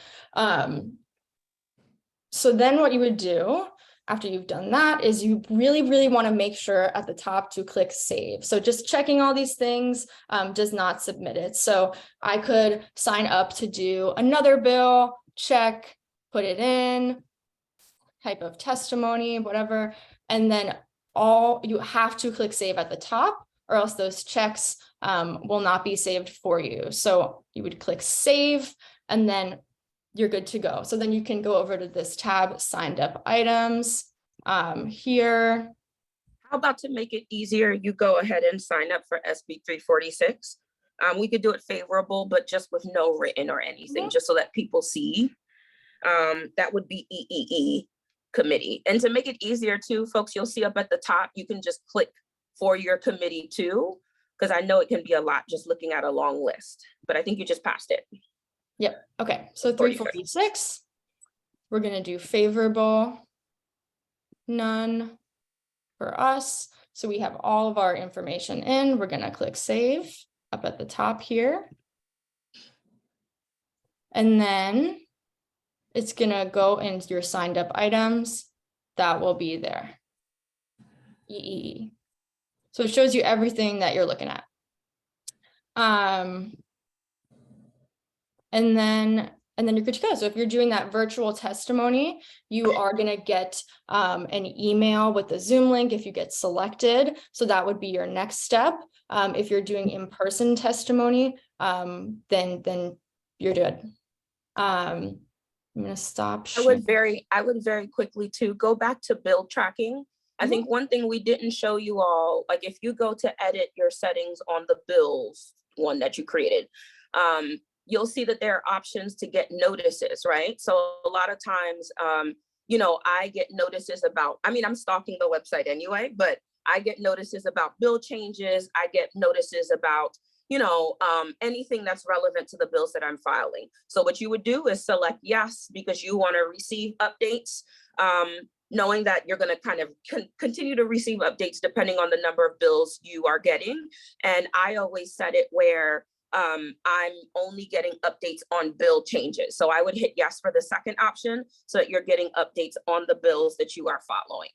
So then what you would do after you've done that is you really want to make sure at the top to click save. So just checking all these things does not submit it. So I could sign up to do another bill, check, put it in, type of testimony, whatever. And then you have to click save at the top, or else those checks will not be saved for you. So you would click save, and then you're good to go. So then you can go over to this tab, signed up items here. How about to make it easier, you go ahead and sign up for SB 346. We could do it favorable, but just with no written or anything, just so that people see. That would be EEE committee. And to make it easier too, folks, you'll see up at the top, you can just click for your committee too, because I know it can be a lot just looking at a long list, but I think you just passed it. Yep. Okay. So 346, we're going to do favorable, none for us. So we have all of our information in. We're going to click save up at the top here. And then it's going to go into your signed up items that will be there. EEE. So it shows you everything that you're looking at. And then you're good to go. So if you're doing that virtual testimony, you are going to get an email with the Zoom link if you get selected. So that would be your next step. If you're doing in-person testimony, then you're good. I'm going to stop. I would very quickly to go back to bill tracking. I think one thing we didn't show you all, like if you go to edit your settings on the bills one that you created, you'll see that there are options to get notices, right? So a lot of times, I get notices about, I'm stalking the website anyway, but I get notices about bill changes. I get notices about anything that's relevant to the bills that I'm filing. So what you would do is select yes, because you want to receive updates, knowing that you're going to kind of continue to receive updates depending on the number of bills you are getting. And I always set it where I'm only getting updates on bill changes. So I would hit yes for the second option so that you're getting updates on the bills that you are following.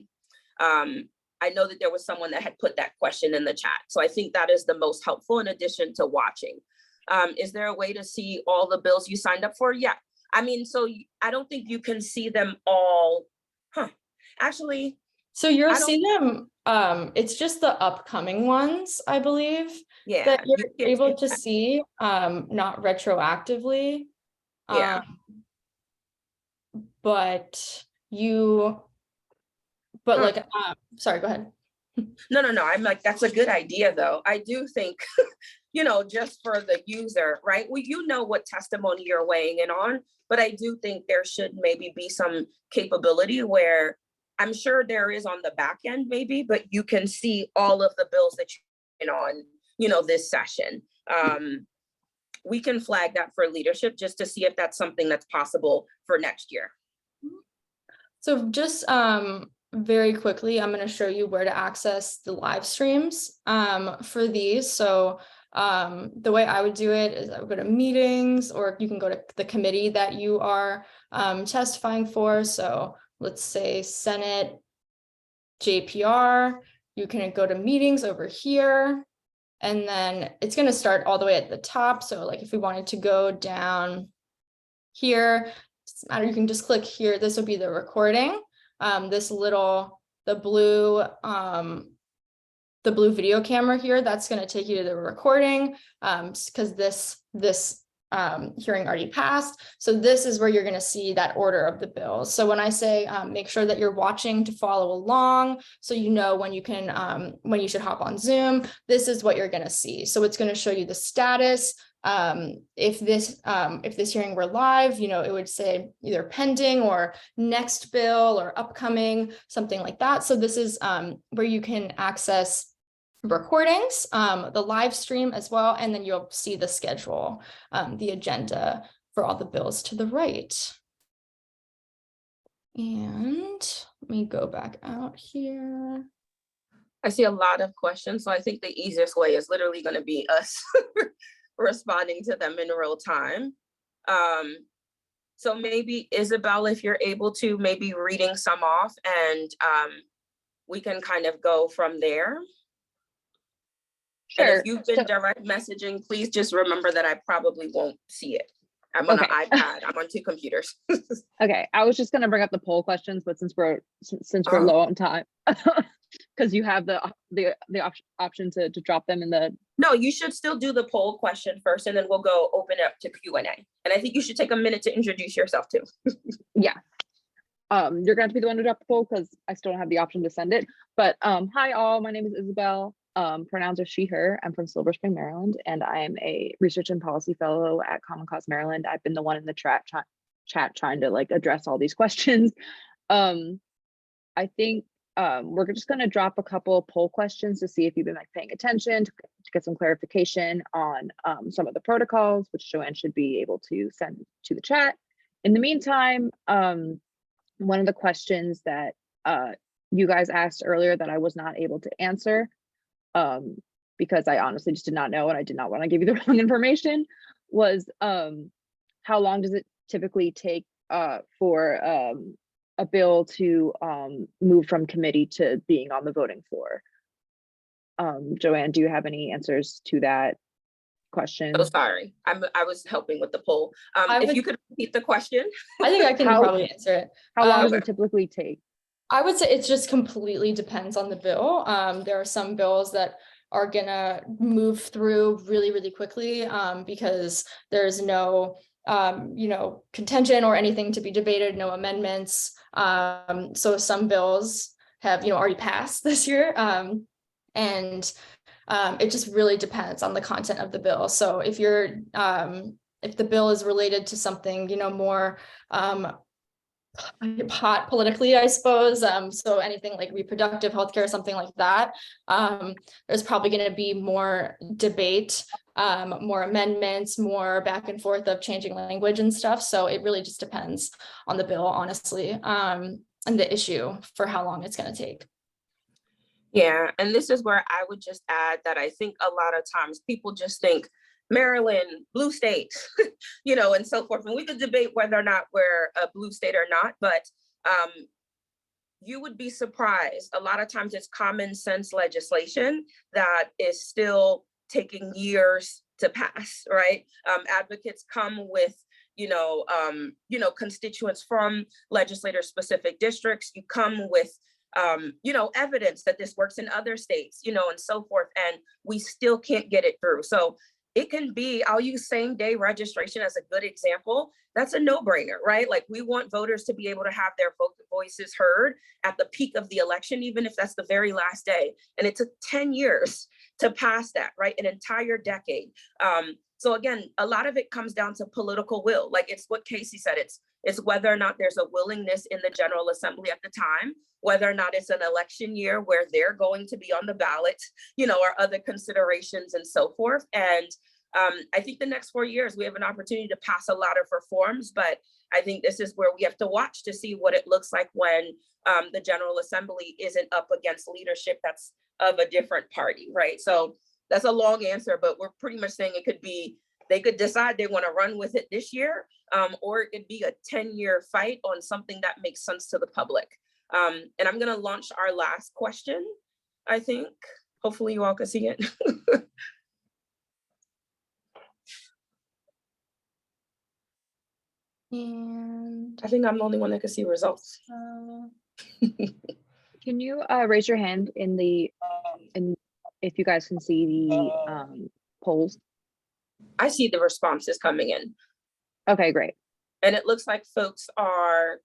I know that there was someone that had put that question in the chat. So I think that is the most helpful in addition to watching. Is there a way to see all the bills you signed up for? Yeah. So I don't think you can see them all. Actually. So you'll see them. It's just the upcoming ones, I believe, that you're able to see, not retroactively. Yeah. But you but like, sorry, go ahead. No, I'm like, that's a good idea though. I do think, just for the user, right? Well, what testimony you're weighing in on, but I do think there should maybe be some capability where I'm sure there is on the back end maybe, but you can see all of the bills that you're on, this session. We can flag that for leadership just to see if that's something that's possible for next year. So just very quickly, I'm going to show you where to access the live streams for these. So the way I would do it is I would go to meetings, or you can go to the committee that you are testifying for. So let's say Senate JPR, you can go to meetings over here, and then it's going to start all the way at the top. So like if we wanted to go down here, doesn't matter, you can just click here. This will be the recording. The blue video camera here, that's going to take you to the recording because this hearing already passed. So this is where you're going to see that order of the bills. So when I say make sure that you're watching to follow along, so you know when you can when you should hop on Zoom, this is what you're going to see. So it's going to show you the status. If this hearing were live, it would say either pending or next bill or upcoming, something like that. So this is where you can access recordings, the live stream as well, and then you'll see the schedule, the agenda for all the bills to the right. And let me go back out here. I see a lot of questions, so I think the easiest way is literally going to be us responding to them in real time. So maybe Isabel, if you're able to, maybe reading some off, and we can kind of go from there. Sure. And if you've been direct messaging, please just remember that I probably won't see it. I'm on an iPad. I'm on 2 computers. Okay, I was just going to bring up the poll questions, but since we're low on time, because you have the option to drop them in the. No, you should still do the poll question first, and then we'll go open it up to Q&A. And I think you should take a minute to introduce yourself too. Yeah. You're going to be the one to drop the poll because I still don't have the option to send it. But hi all, my name is Isabel. Pronouns are she, her. I'm from Silver Spring, Maryland, and I am a research and policy fellow at Common Cause Maryland. I've been the one in the chat trying to like address all these questions. I think we're just going to drop a couple poll questions to see if you've been like paying attention, to get some clarification on some of the protocols, which Joanne should be able to send to the chat. In the meantime, one of the questions that you guys asked earlier that I was not able to answer, because I honestly just did not know and I did not want to give you the wrong information, was how long does it typically take for a bill to move from committee to being on the voting floor? Joanne, do you have any answers to that question? Oh, sorry, I was helping with the poll. If you could repeat the question. I think I can probably answer it. How long does it typically take? I would say it just completely depends on the bill. There are some bills that are gonna move through really, really quickly because there's no, contention or anything to be debated, no amendments. So some bills have, already passed this year. And it just really depends on the content of the bill. So if if the bill is related to something, more hot politically, I suppose. So anything like reproductive healthcare, something like that, there's probably going to be more debate, more amendments, more back and forth of changing language and stuff. So it really just depends on the bill, honestly, and the issue for how long it's going to take. Yeah, and this is where I would just add that I think a lot of times people just think Maryland, blue state, and so forth. And we could debate whether or not we're a blue state or not, but you would be surprised. A lot of times it's common sense legislation that is still taking years to pass, right? Advocates come with, constituents from legislator specific districts. You come with evidence that this works in other states, and so forth, and we still can't get it through. So it can be, I'll use same day registration as a good example. That's a no-brainer, right? Like, we want voters to be able to have their voices heard at the peak of the election, even if that's the very last day. And it took 10 years to pass that, right? An entire decade. So again, a lot of it comes down to political will. Like, it's what Casey said, it's whether or not there's a willingness in the General Assembly at the time, whether or not it's an election year where they're going to be on the ballot, you know, or other considerations and so forth. And I think the next 4 years, we have an opportunity to pass a lot of reforms, but I think this is where we have to watch to see what it looks like when the General Assembly isn't up against leadership that's of a different party, right? So that's a long answer, but we're pretty much saying it could be, they could decide they want to run with it this year, or it could be a 10-year fight on something that makes sense to the public. And I'm going to launch our last question, I think. Hopefully you all can see it. And I think I'm the only one that can see results. Can you raise your hand in if you guys can see the polls? I see the responses coming in. Okay, great. And it looks like folks are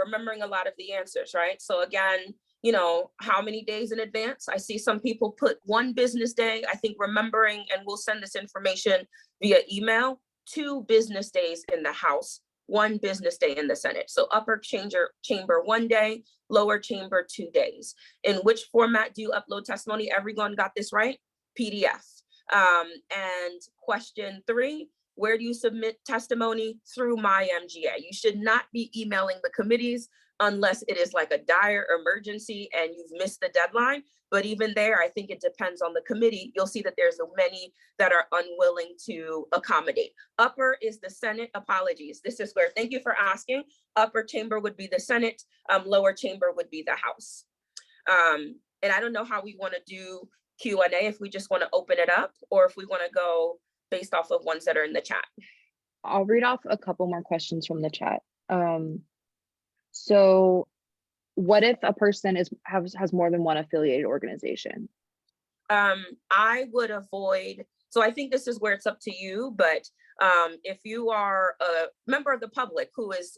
remembering a lot of the answers, right? So again, you know, how many days in advance? I see some people put 1 business day. I think remembering, and we'll send this information via email, 2 business days in the House, 1 business day in the Senate. So upper chamber 1 day, lower chamber 2 days. In which format do you upload testimony? Everyone got this right? PDF. And question 3, where do you submit testimony? Through MyMGA. You should not be emailing the committees unless it is like a dire emergency and you've missed the deadline. But even there, I think it depends on the committee. You'll see that there's many that are unwilling to accommodate. Upper is the Senate. Apologies. This is where, thank you for asking. Upper chamber would be the Senate. Lower chamber would be the House. And I don't know how we want to do Q&A, if we just want to open it up or if we want to go based off of ones that are in the chat. I'll read off a couple more questions from the chat. So what if a person has more than one affiliated organization? I would avoid, so I think this is where it's up to you, but if you are a member of the public who is,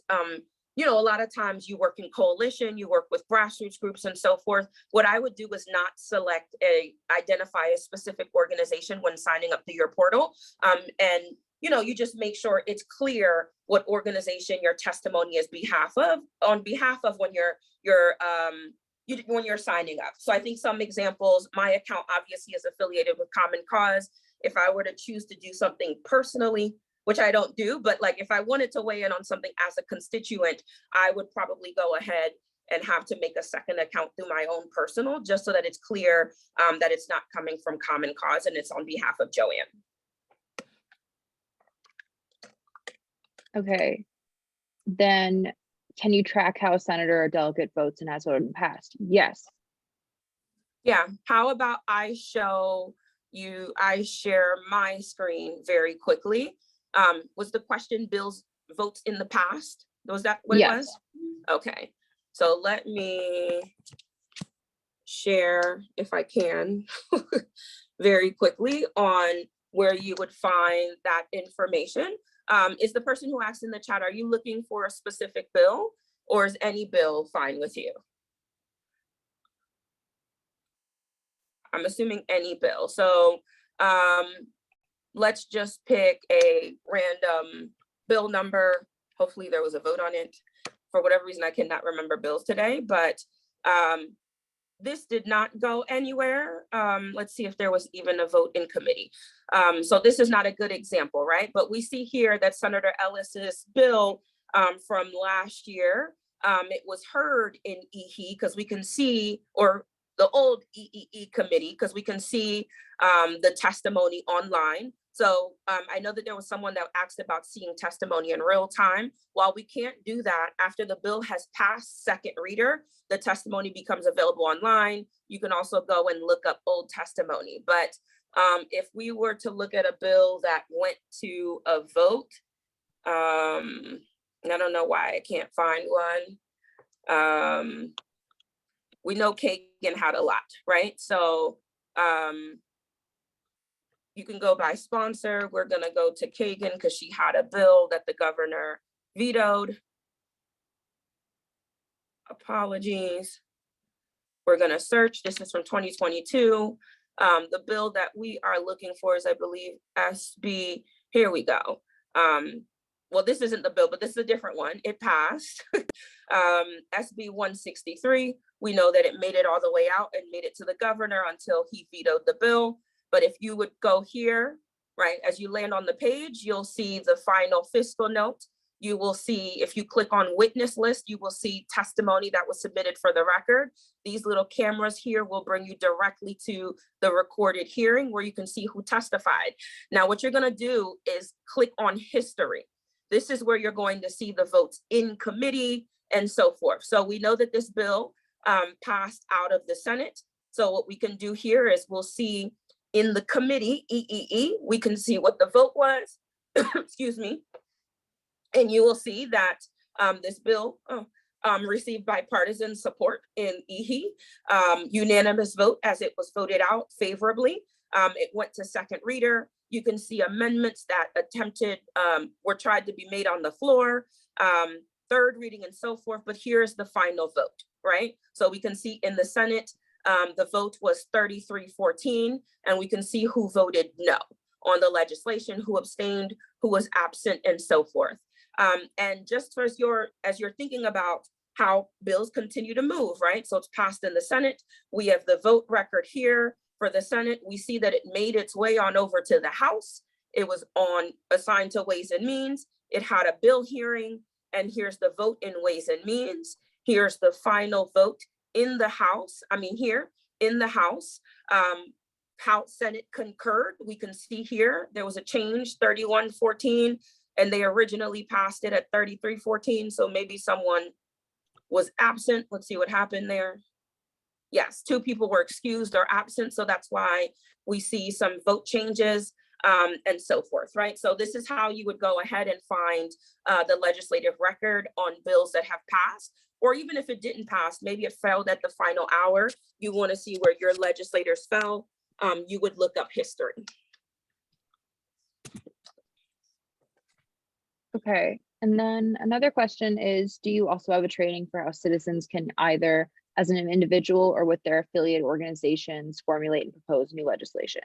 you know, a lot of times you work in coalition, you work with grassroots groups and so forth. What I would do is not identify a specific organization when signing up to your portal. And, you know, you just make sure it's clear what organization your testimony is on behalf of when you're signing up. So I think some examples, my account obviously is affiliated with Common Cause. If I were to choose to do something personally, which I don't do, but like if I wanted to weigh in on something as a constituent, I would probably go ahead and have to make a second account through my own personal, just so that it's clear that it's not coming from Common Cause and it's on behalf of Joanne. Okay, then can you track how a senator or delegate votes and has voted in the past? Yes. Yeah, how about I share my screen very quickly. Was the question Bill's votes in the past? Was that what Yes. it was? Okay, so let me share, if I can, very quickly on where you would find that information. Is the person who asked in the chat, are you looking for a specific bill or is any bill fine with you? I'm assuming any bill. So let's just pick a random bill number. Hopefully there was a vote on it. For whatever reason, I cannot remember bills today, but this did not go anywhere. Let's see if there was even a vote in committee. So this is not a good example, right? But we see here that Senator Ellis's bill from last year, it was heard in EHE because we can see, or the old EEE committee, because we can see the testimony online. So I know that there was someone that asked about seeing testimony in real time. While we can't do that, after the bill has passed second reader, the testimony becomes available online. You can also go and look up old testimony. But if we were to look at a bill that went to a vote, I don't know why I can't find one. We know Kagan had a lot, right? So You can go by sponsor. We're going to go to Kagan because she had a bill that the governor vetoed. Apologies. We're going to search. This is from 2022. The bill that we are looking for is, I believe, SB. Here we go. Well, this isn't the bill, but this is a different one. It passed. SB 163. We know that it made it all the way out and made it to the governor until he vetoed the bill. But if you would go here, right, as you land on the page, you'll see the final fiscal note. You will see, if you click on witness list, you will see testimony that was submitted for the record. These little cameras here will bring you directly to the recorded hearing where you can see who testified. Now, what you're gonna do is click on history. This is where you're going to see the votes in committee and so forth. So we know that this bill passed out of the Senate. So what we can do here is we'll see in the committee, we can see what the vote was, excuse me. And you will see that this bill received bipartisan support in unanimous vote as it was voted out favorably. It went to second reader. You can see amendments that were tried to be made on the floor, third reading and so forth, but here's the final vote, right? So we can see in the Senate, the vote was 33-14, and we can see who voted no on the legislation, who abstained, who was absent, and so forth. And just as you're thinking about how bills continue to move, right? So it's passed in the Senate. We have the vote record here for the Senate. We see that it made its way on over to the House. It was assigned to Ways and Means. It had a bill hearing, and here's the vote in Ways and Means. Here's the final vote in the House. Here in the House, House Senate concurred. We can see here, there was a change, 31-14, and they originally passed it at 33-14. So maybe someone was absent. Let's see what happened there. Yes, 2 people were excused or absent. So that's why we see some vote changes and so forth, right? So this is how you would go ahead and find the legislative record on bills that have passed. Or even if it didn't pass, maybe it failed at the final hour. You want to see where your legislators fell. You would look up history. Okay, and then another question is, do you also have a training for how citizens can either as an individual or with their affiliate organizations formulate and propose new legislation?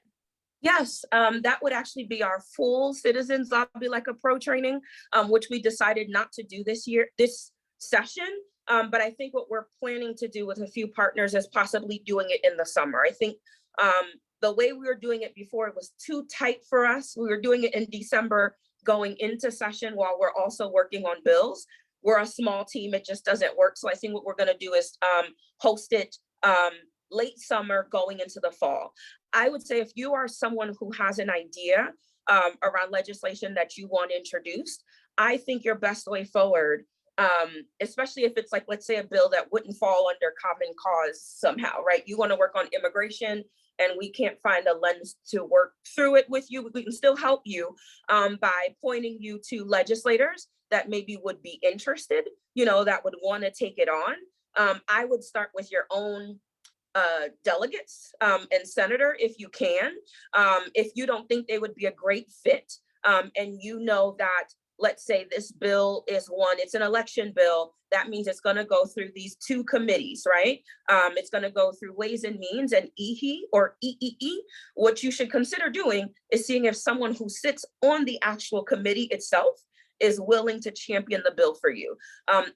Yes, that would actually be our full Citizens Lobby Like a Pro training, which we decided not to do this session. But I think what we're planning to do with a few partners is possibly doing it in the summer. I think the way we were doing it before, it was too tight for us. We were doing it in December going into session while we're also working on bills. We're a small team, it just doesn't work. So I think what we're gonna do is host it late summer going into the fall. I would say if you are someone who has an idea around legislation that you want introduced, I think your best way forward, especially if it's like, let's say a bill that wouldn't fall under common cause somehow, right? You wanna work on immigration and we can't find a lens to work through it with you. We can still help you by pointing you to legislators that maybe would be interested, that would wanna take it on. I would start with your own delegates and senator if you can. If you don't think they would be a great fit and that, let's say this bill is it's an election bill, that means it's going to go through these 2 committees, right? It's going to go through Ways and Means and or EEE. What you should consider doing is seeing if someone who sits on the actual committee itself is willing to champion the bill for you.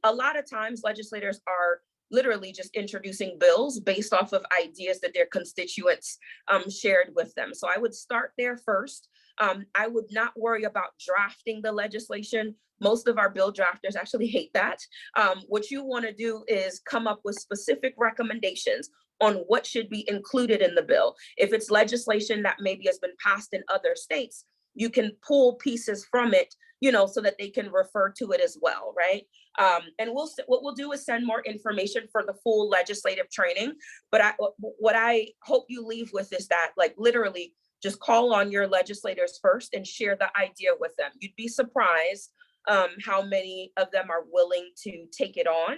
A lot of times legislators are literally just introducing bills based off of ideas that their constituents shared with them. So I would start there first. I would not worry about drafting the legislation. Most of our bill drafters actually hate that. What you want to do is come up with specific recommendations on what should be included in the bill. If it's legislation that maybe has been passed in other states, you can pull pieces from it, so that they can refer to it as well, right? And what we'll do is send more information for the full legislative training. But what I hope you leave with is that, like, literally just call on your legislators first and share the idea with them. You'd be surprised how many of them are willing to take it on.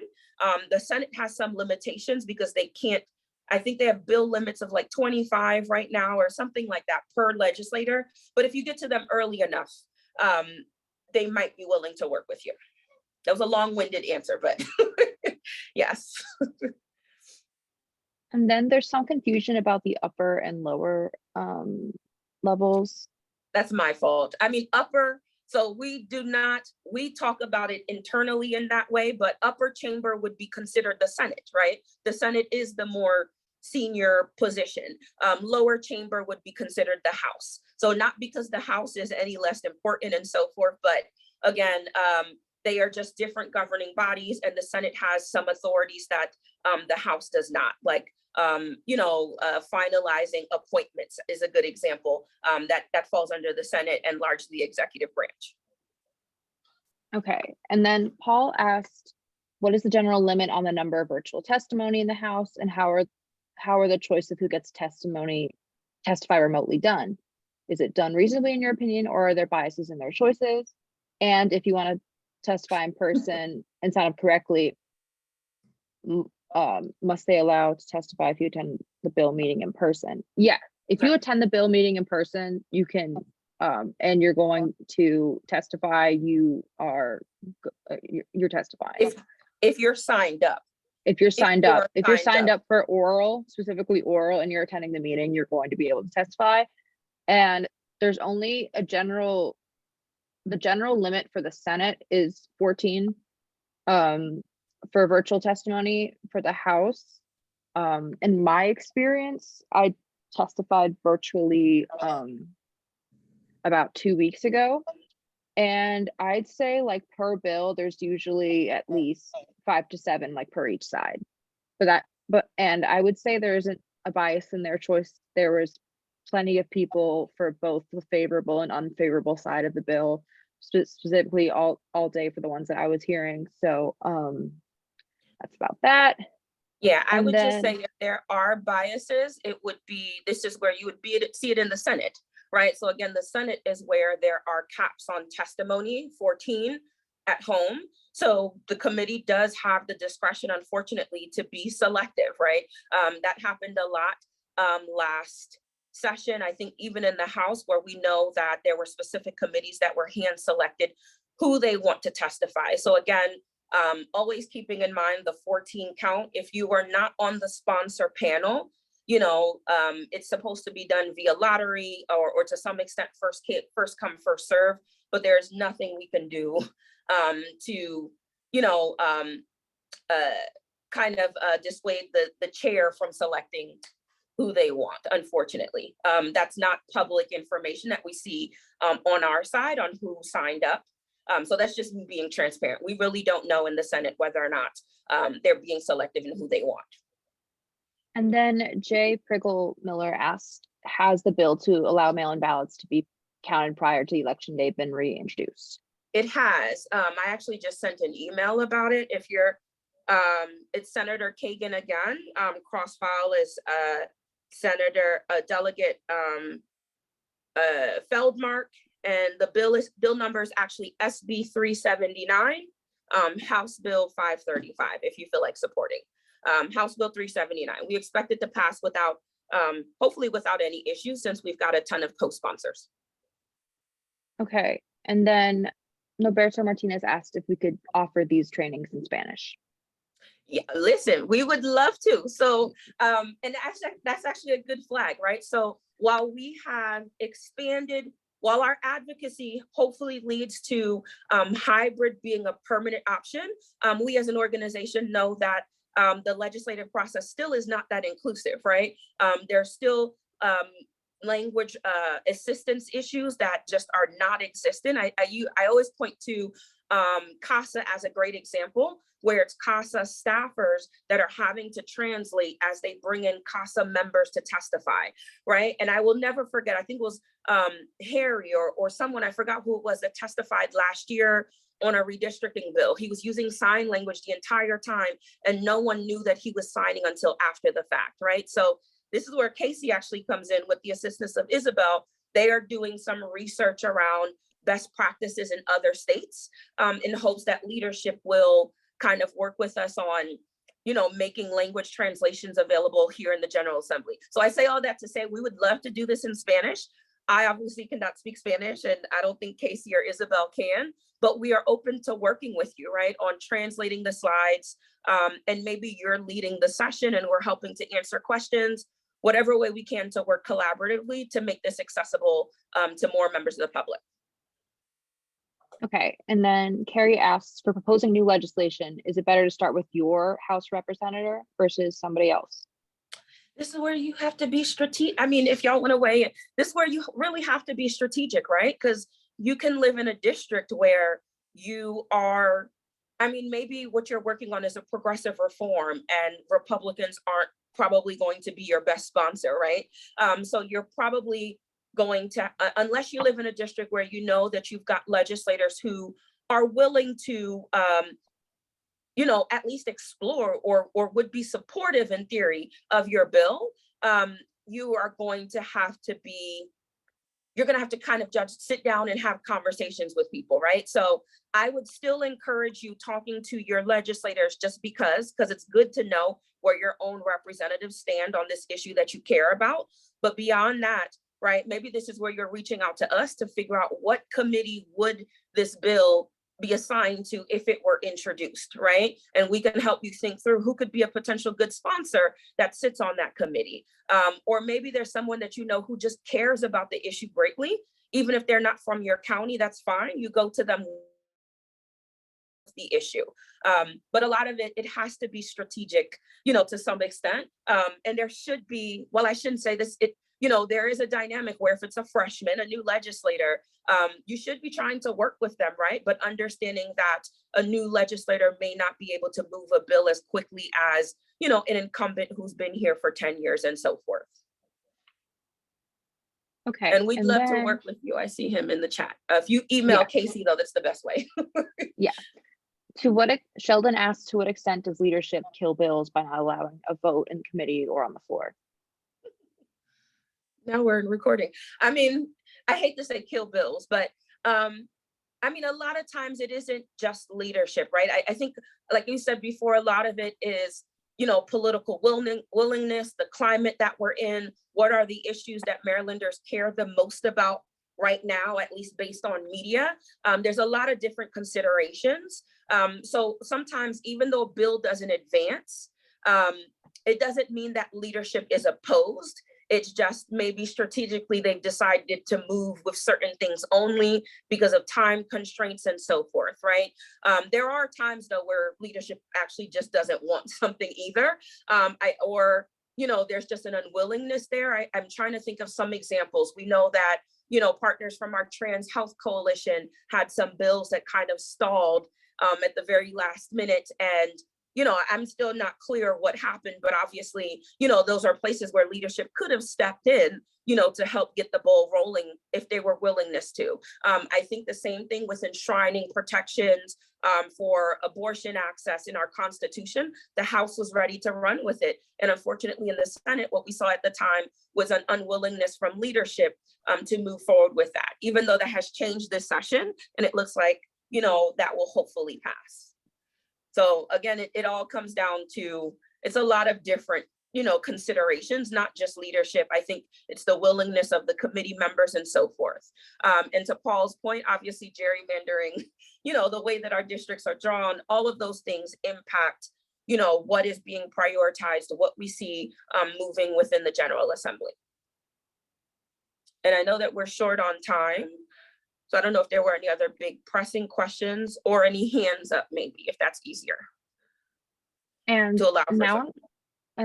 The Senate has some limitations because they can't I think they have bill limits of like 25 right now or something like that per legislator. But if you get to them early enough, they might be willing to work with you. That was a long-winded answer, but yes. And then there's some confusion about the upper and lower levels. That's my fault. I mean, upper, so we talk about it internally in that way, but upper chamber would be considered the Senate, right? The Senate is the more senior position. Lower chamber would be considered the House. So not because the House is any less important and so forth, but again, they are just different governing bodies, and the Senate has some authorities that the House does not, like finalizing appointments is a good example. That falls under the Senate and largely the executive branch. Okay, and then Paul asked, what is the general limit on the number of virtual testimony in the House, and how are the choice of who gets testify remotely done? Is it done reasonably in your opinion, or are there biases in their choices? And if you want to testify in person and sign up correctly, must they allow to testify if you attend the bill meeting in person? Yeah, if you attend the bill meeting in person, you can, and you're going to testify, you're testifying. If you're signed up. If you're signed up for oral, specifically oral, and you're attending the meeting, you're going to be able to testify. And there's only the general limit for the Senate is 14 for virtual testimony. For the House, in my experience, I testified virtually about 2 weeks ago, and I'd say like per bill there's usually at least 5 to 7 like per each side. And I would say there isn't a bias in their choice. There was plenty of people for both the favorable and unfavorable side of the bill, specifically all day for the ones that I was hearing. So that's about that. Yeah, I would just say if there are biases, it would be, this is where you would see it in the Senate, right? So again, the Senate is where there are caps on testimony, 14 at home. So the committee does have the discretion, unfortunately, to be selective, right? That happened a lot last session. I think even in the House, where we know that there were specific committees that were hand selected who they want to testify. So again, always keeping in mind the 14 count. If you are not on the sponsor panel, it's supposed to be done via lottery or to some extent first come, first serve, but there's nothing we can do to dissuade the chair from selecting who they want, unfortunately. That's not public information that we see on our side on who signed up. So that's just me being transparent. We really don't know in the Senate whether or not they're being selective in who they want. And then Jay Priggle Miller asked, has the bill to allow mail-in ballots to be counted prior to election day been reintroduced? It has. I actually just sent an email about it. If you're, it's Senator Kagan again. Cross file is Delegate Feldmark, and the bill number is actually SB 379, House Bill 535. If you feel like supporting House Bill 379, we expect it to pass without, hopefully without any issues, since we've got a ton of co-sponsors. Okay, and then Noberto Martinez asked if we could offer these trainings in Spanish. Yeah, listen, we would love to. So, and that's actually a good flag, right? So while we have expanded, while our advocacy hopefully leads to hybrid being a permanent option, we as an organization know that the legislative process still is not that inclusive, right? There's still language assistance issues that just are not existent. I always point to CASA as a great example, where it's CASA staffers that are having to translate as they bring in CASA members to testify, right? And I will never forget, I think it was Harry or someone, I forgot who it was, that testified last year on a redistricting bill. He was using sign language the entire time, and no one knew that he was signing until after the fact, right? So this is where Casey actually comes in with the assistance of Isabel. They are doing some research around best practices in other states in hopes that leadership will kind of work with us on making language translations available here in the General Assembly. So I say all that to say we would love to do this in Spanish. I obviously cannot speak Spanish, and I don't think Casey or Isabel can, but we are open to working with you, right, on translating the slides, and maybe you're leading the session and we're helping to answer questions, whatever way we can to work collaboratively to make this accessible to more members of the public. Okay, and then Carrie asks, for proposing new legislation, is it better to start with your House representative versus somebody else? This is where you have to be strategic. I mean, if y'all want to weigh in, this is where you really have to be strategic, right? Because you can live in a district where you are, I mean, maybe what you're working on is a progressive reform and Republicans aren't probably going to be your best sponsor, right? So you're probably going to, unless you live in a district where you know that you've got legislators who are willing to, at least explore or would be supportive in theory of your bill, you are going to have to be, you're going to have to kind of sit down and have conversations with people, right? So I would still encourage you talking to your legislators just because it's good to know where your own representatives stand on this issue that you care about. But beyond that, right, maybe this is where you're reaching out to us to figure out what committee would this bill be assigned to if it were introduced, right? And we can help you think through who could be a potential good sponsor that sits on that committee. Or maybe there's someone that you know who just cares about the issue greatly. Even if they're not from your county, that's fine. You go to them the issue. But a lot of it has to be strategic, to some extent. And there should be, well, I shouldn't say this, there is a dynamic where if it's a freshman, a new legislator, you should be trying to work with them, right? But understanding that a new legislator may not be able to move a bill as quickly as, an incumbent who's been here for 10 years and so forth. Okay. And we'd love to work with you. I see him in the chat. If you email Casey, though, that's the best way. Yeah. Sheldon asks, to what extent does leadership kill bills by not allowing a vote in committee or on the floor? Now we're in recording. I mean, I hate to say kill bills, but a lot of times it isn't just leadership, right? I think, like you said before, a lot of it is, political willingness, the climate that we're in, what are the issues that Marylanders care the most about right now, at least based on media. There's a lot of different considerations. So sometimes even though a bill doesn't advance, it doesn't mean that leadership is opposed. It's just maybe strategically they've decided to move with certain things only because of time constraints and so forth, right? There are times though where leadership actually just doesn't want something either, there's just an unwillingness there. I'm trying to think of some examples. We know that, partners from our Trans Health Coalition had some bills that kind of stalled at the very last minute, and I'm still not clear what happened, but obviously, those are places where leadership could have stepped in, to help get the ball rolling if they were willingness to. I think the same thing with enshrining protections for abortion access in our Constitution. The House was ready to run with it. And unfortunately, in the Senate, what we saw at the time was an unwillingness from leadership to move forward with that, even though that has changed this session. And it looks like, that will hopefully pass. So again, it all comes down to, it's a lot of different, considerations, not just leadership. I think it's the willingness of the committee members and so forth. And to Paul's point, obviously gerrymandering, the way that our districts are drawn, all of those things impact, what is being prioritized, what we see moving within the General Assembly. And I know that we're short on time. So I don't know if there were any other big pressing questions or any hands up, maybe, if that's easier. And to allow for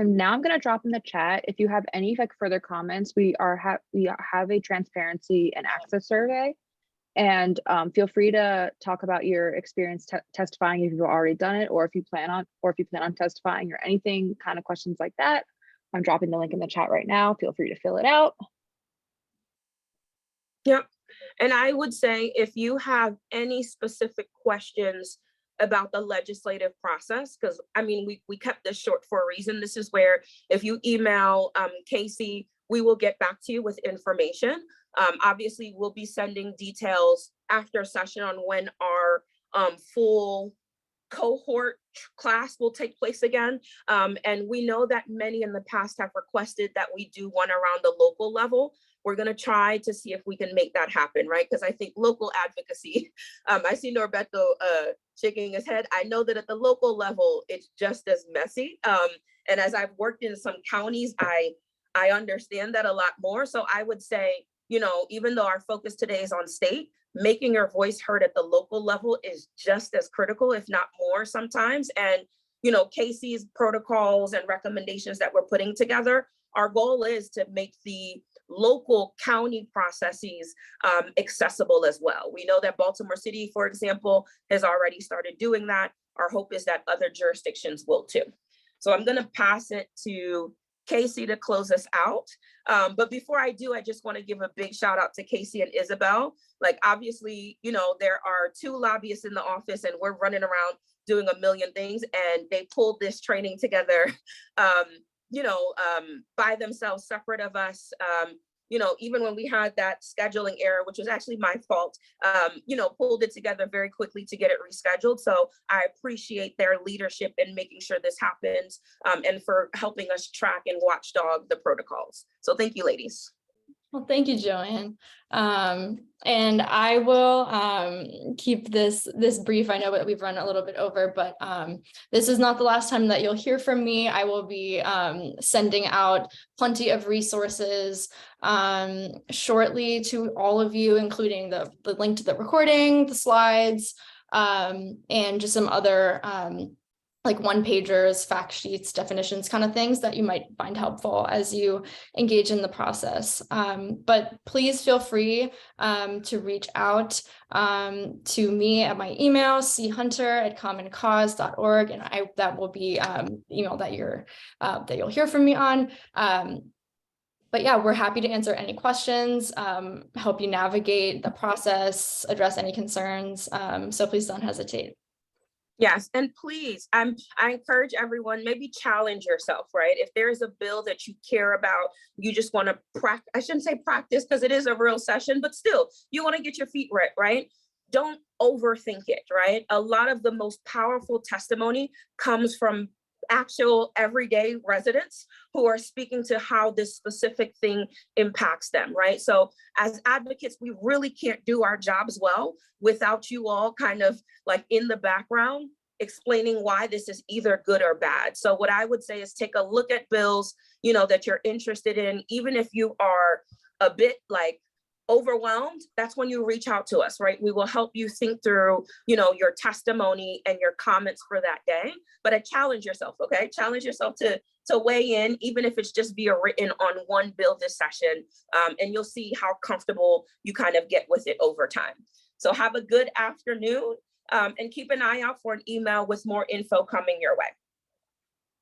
now I'm going to drop in the chat. If you have any further comments, we have a transparency and access survey, and feel free to talk about your experience testifying if you've already done it, or if you plan on testifying, or anything kind of questions like that. I'm dropping the link in the chat right now. Feel free to fill it out. Yep. And I would say if you have any specific questions about the legislative process, because we kept this short for a reason. This is where if you email Casey, we will get back to you with information. Obviously, we'll be sending details after session on when our full cohort class will take place again. And we know that many in the past have requested that we do one around the local level. We're going to try to see if we can make that happen, right? Because I think local advocacy, I see Norberto shaking his head. I know that at the local level, it's just as messy. And as I've worked in some counties, I understand that a lot more. So I would say, you know, even though our focus today is on state, making your voice heard at the local level is just as critical, if not more sometimes. And, you know, Casey's protocols and recommendations that we're putting together, our goal is to make the local county processes accessible as well. We know that Baltimore City, for example, has already started doing that. Our hope is that other jurisdictions will too. So I'm going to pass it to Casey to close us out. But before I do, I just want to give a big shout out to Casey and Isabel. Like, obviously, you know, there are 2 lobbyists in the office and we're running around doing a million things, and they pulled this training together, you know, by themselves, separate of us. You know, even when we had that scheduling error, which was actually my fault, you know, pulled it together very quickly to get it rescheduled. So I appreciate their leadership in making sure this happens, and for helping us track and watchdog the protocols. So thank you, ladies. Well, thank you, Joanne. And I will keep this brief. I know that we've run a little bit over, but this is not the last time that you'll hear from me. I will be sending out plenty of resources shortly to all of you, including the link to the recording, the slides, and just some other like one-pagers, fact sheets, definitions, kind of things that you might find helpful as you engage in the process. But please feel free to reach out to me at my email, chunter@commoncause.org, and that will be email that you'll hear from me on. But yeah, we're happy to answer any questions, help you navigate the process, address any concerns. So please don't hesitate. Yes, and please, I encourage everyone, maybe challenge yourself, right? If there is a bill that you care about, you just want to practice, I shouldn't say practice because it is a real session, but still, you want to get your feet wet, right? Don't overthink it, right? A lot of the most powerful testimony comes from actual everyday residents who are speaking to how this specific thing impacts them, right? So as advocates, we really can't do our jobs well without you all kind of like in the background explaining why this is either good or bad. So what I would say is take a look at bills, you know, that you're interested in, even if you are a bit like overwhelmed, that's when you reach out to us, right? We will help you think through, you know, your testimony and your comments for that day. But I challenge yourself, okay? Challenge yourself to weigh in, even if it's just via written on one bill this session, and you'll see how comfortable you kind of get with it over time. So have a good afternoon, and keep an eye out for an email with more info coming your way.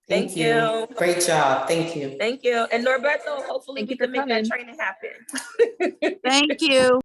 Thank you. Great job. Thank you. Thank you. And Norberto, hopefully we can make that training happen. Thank you.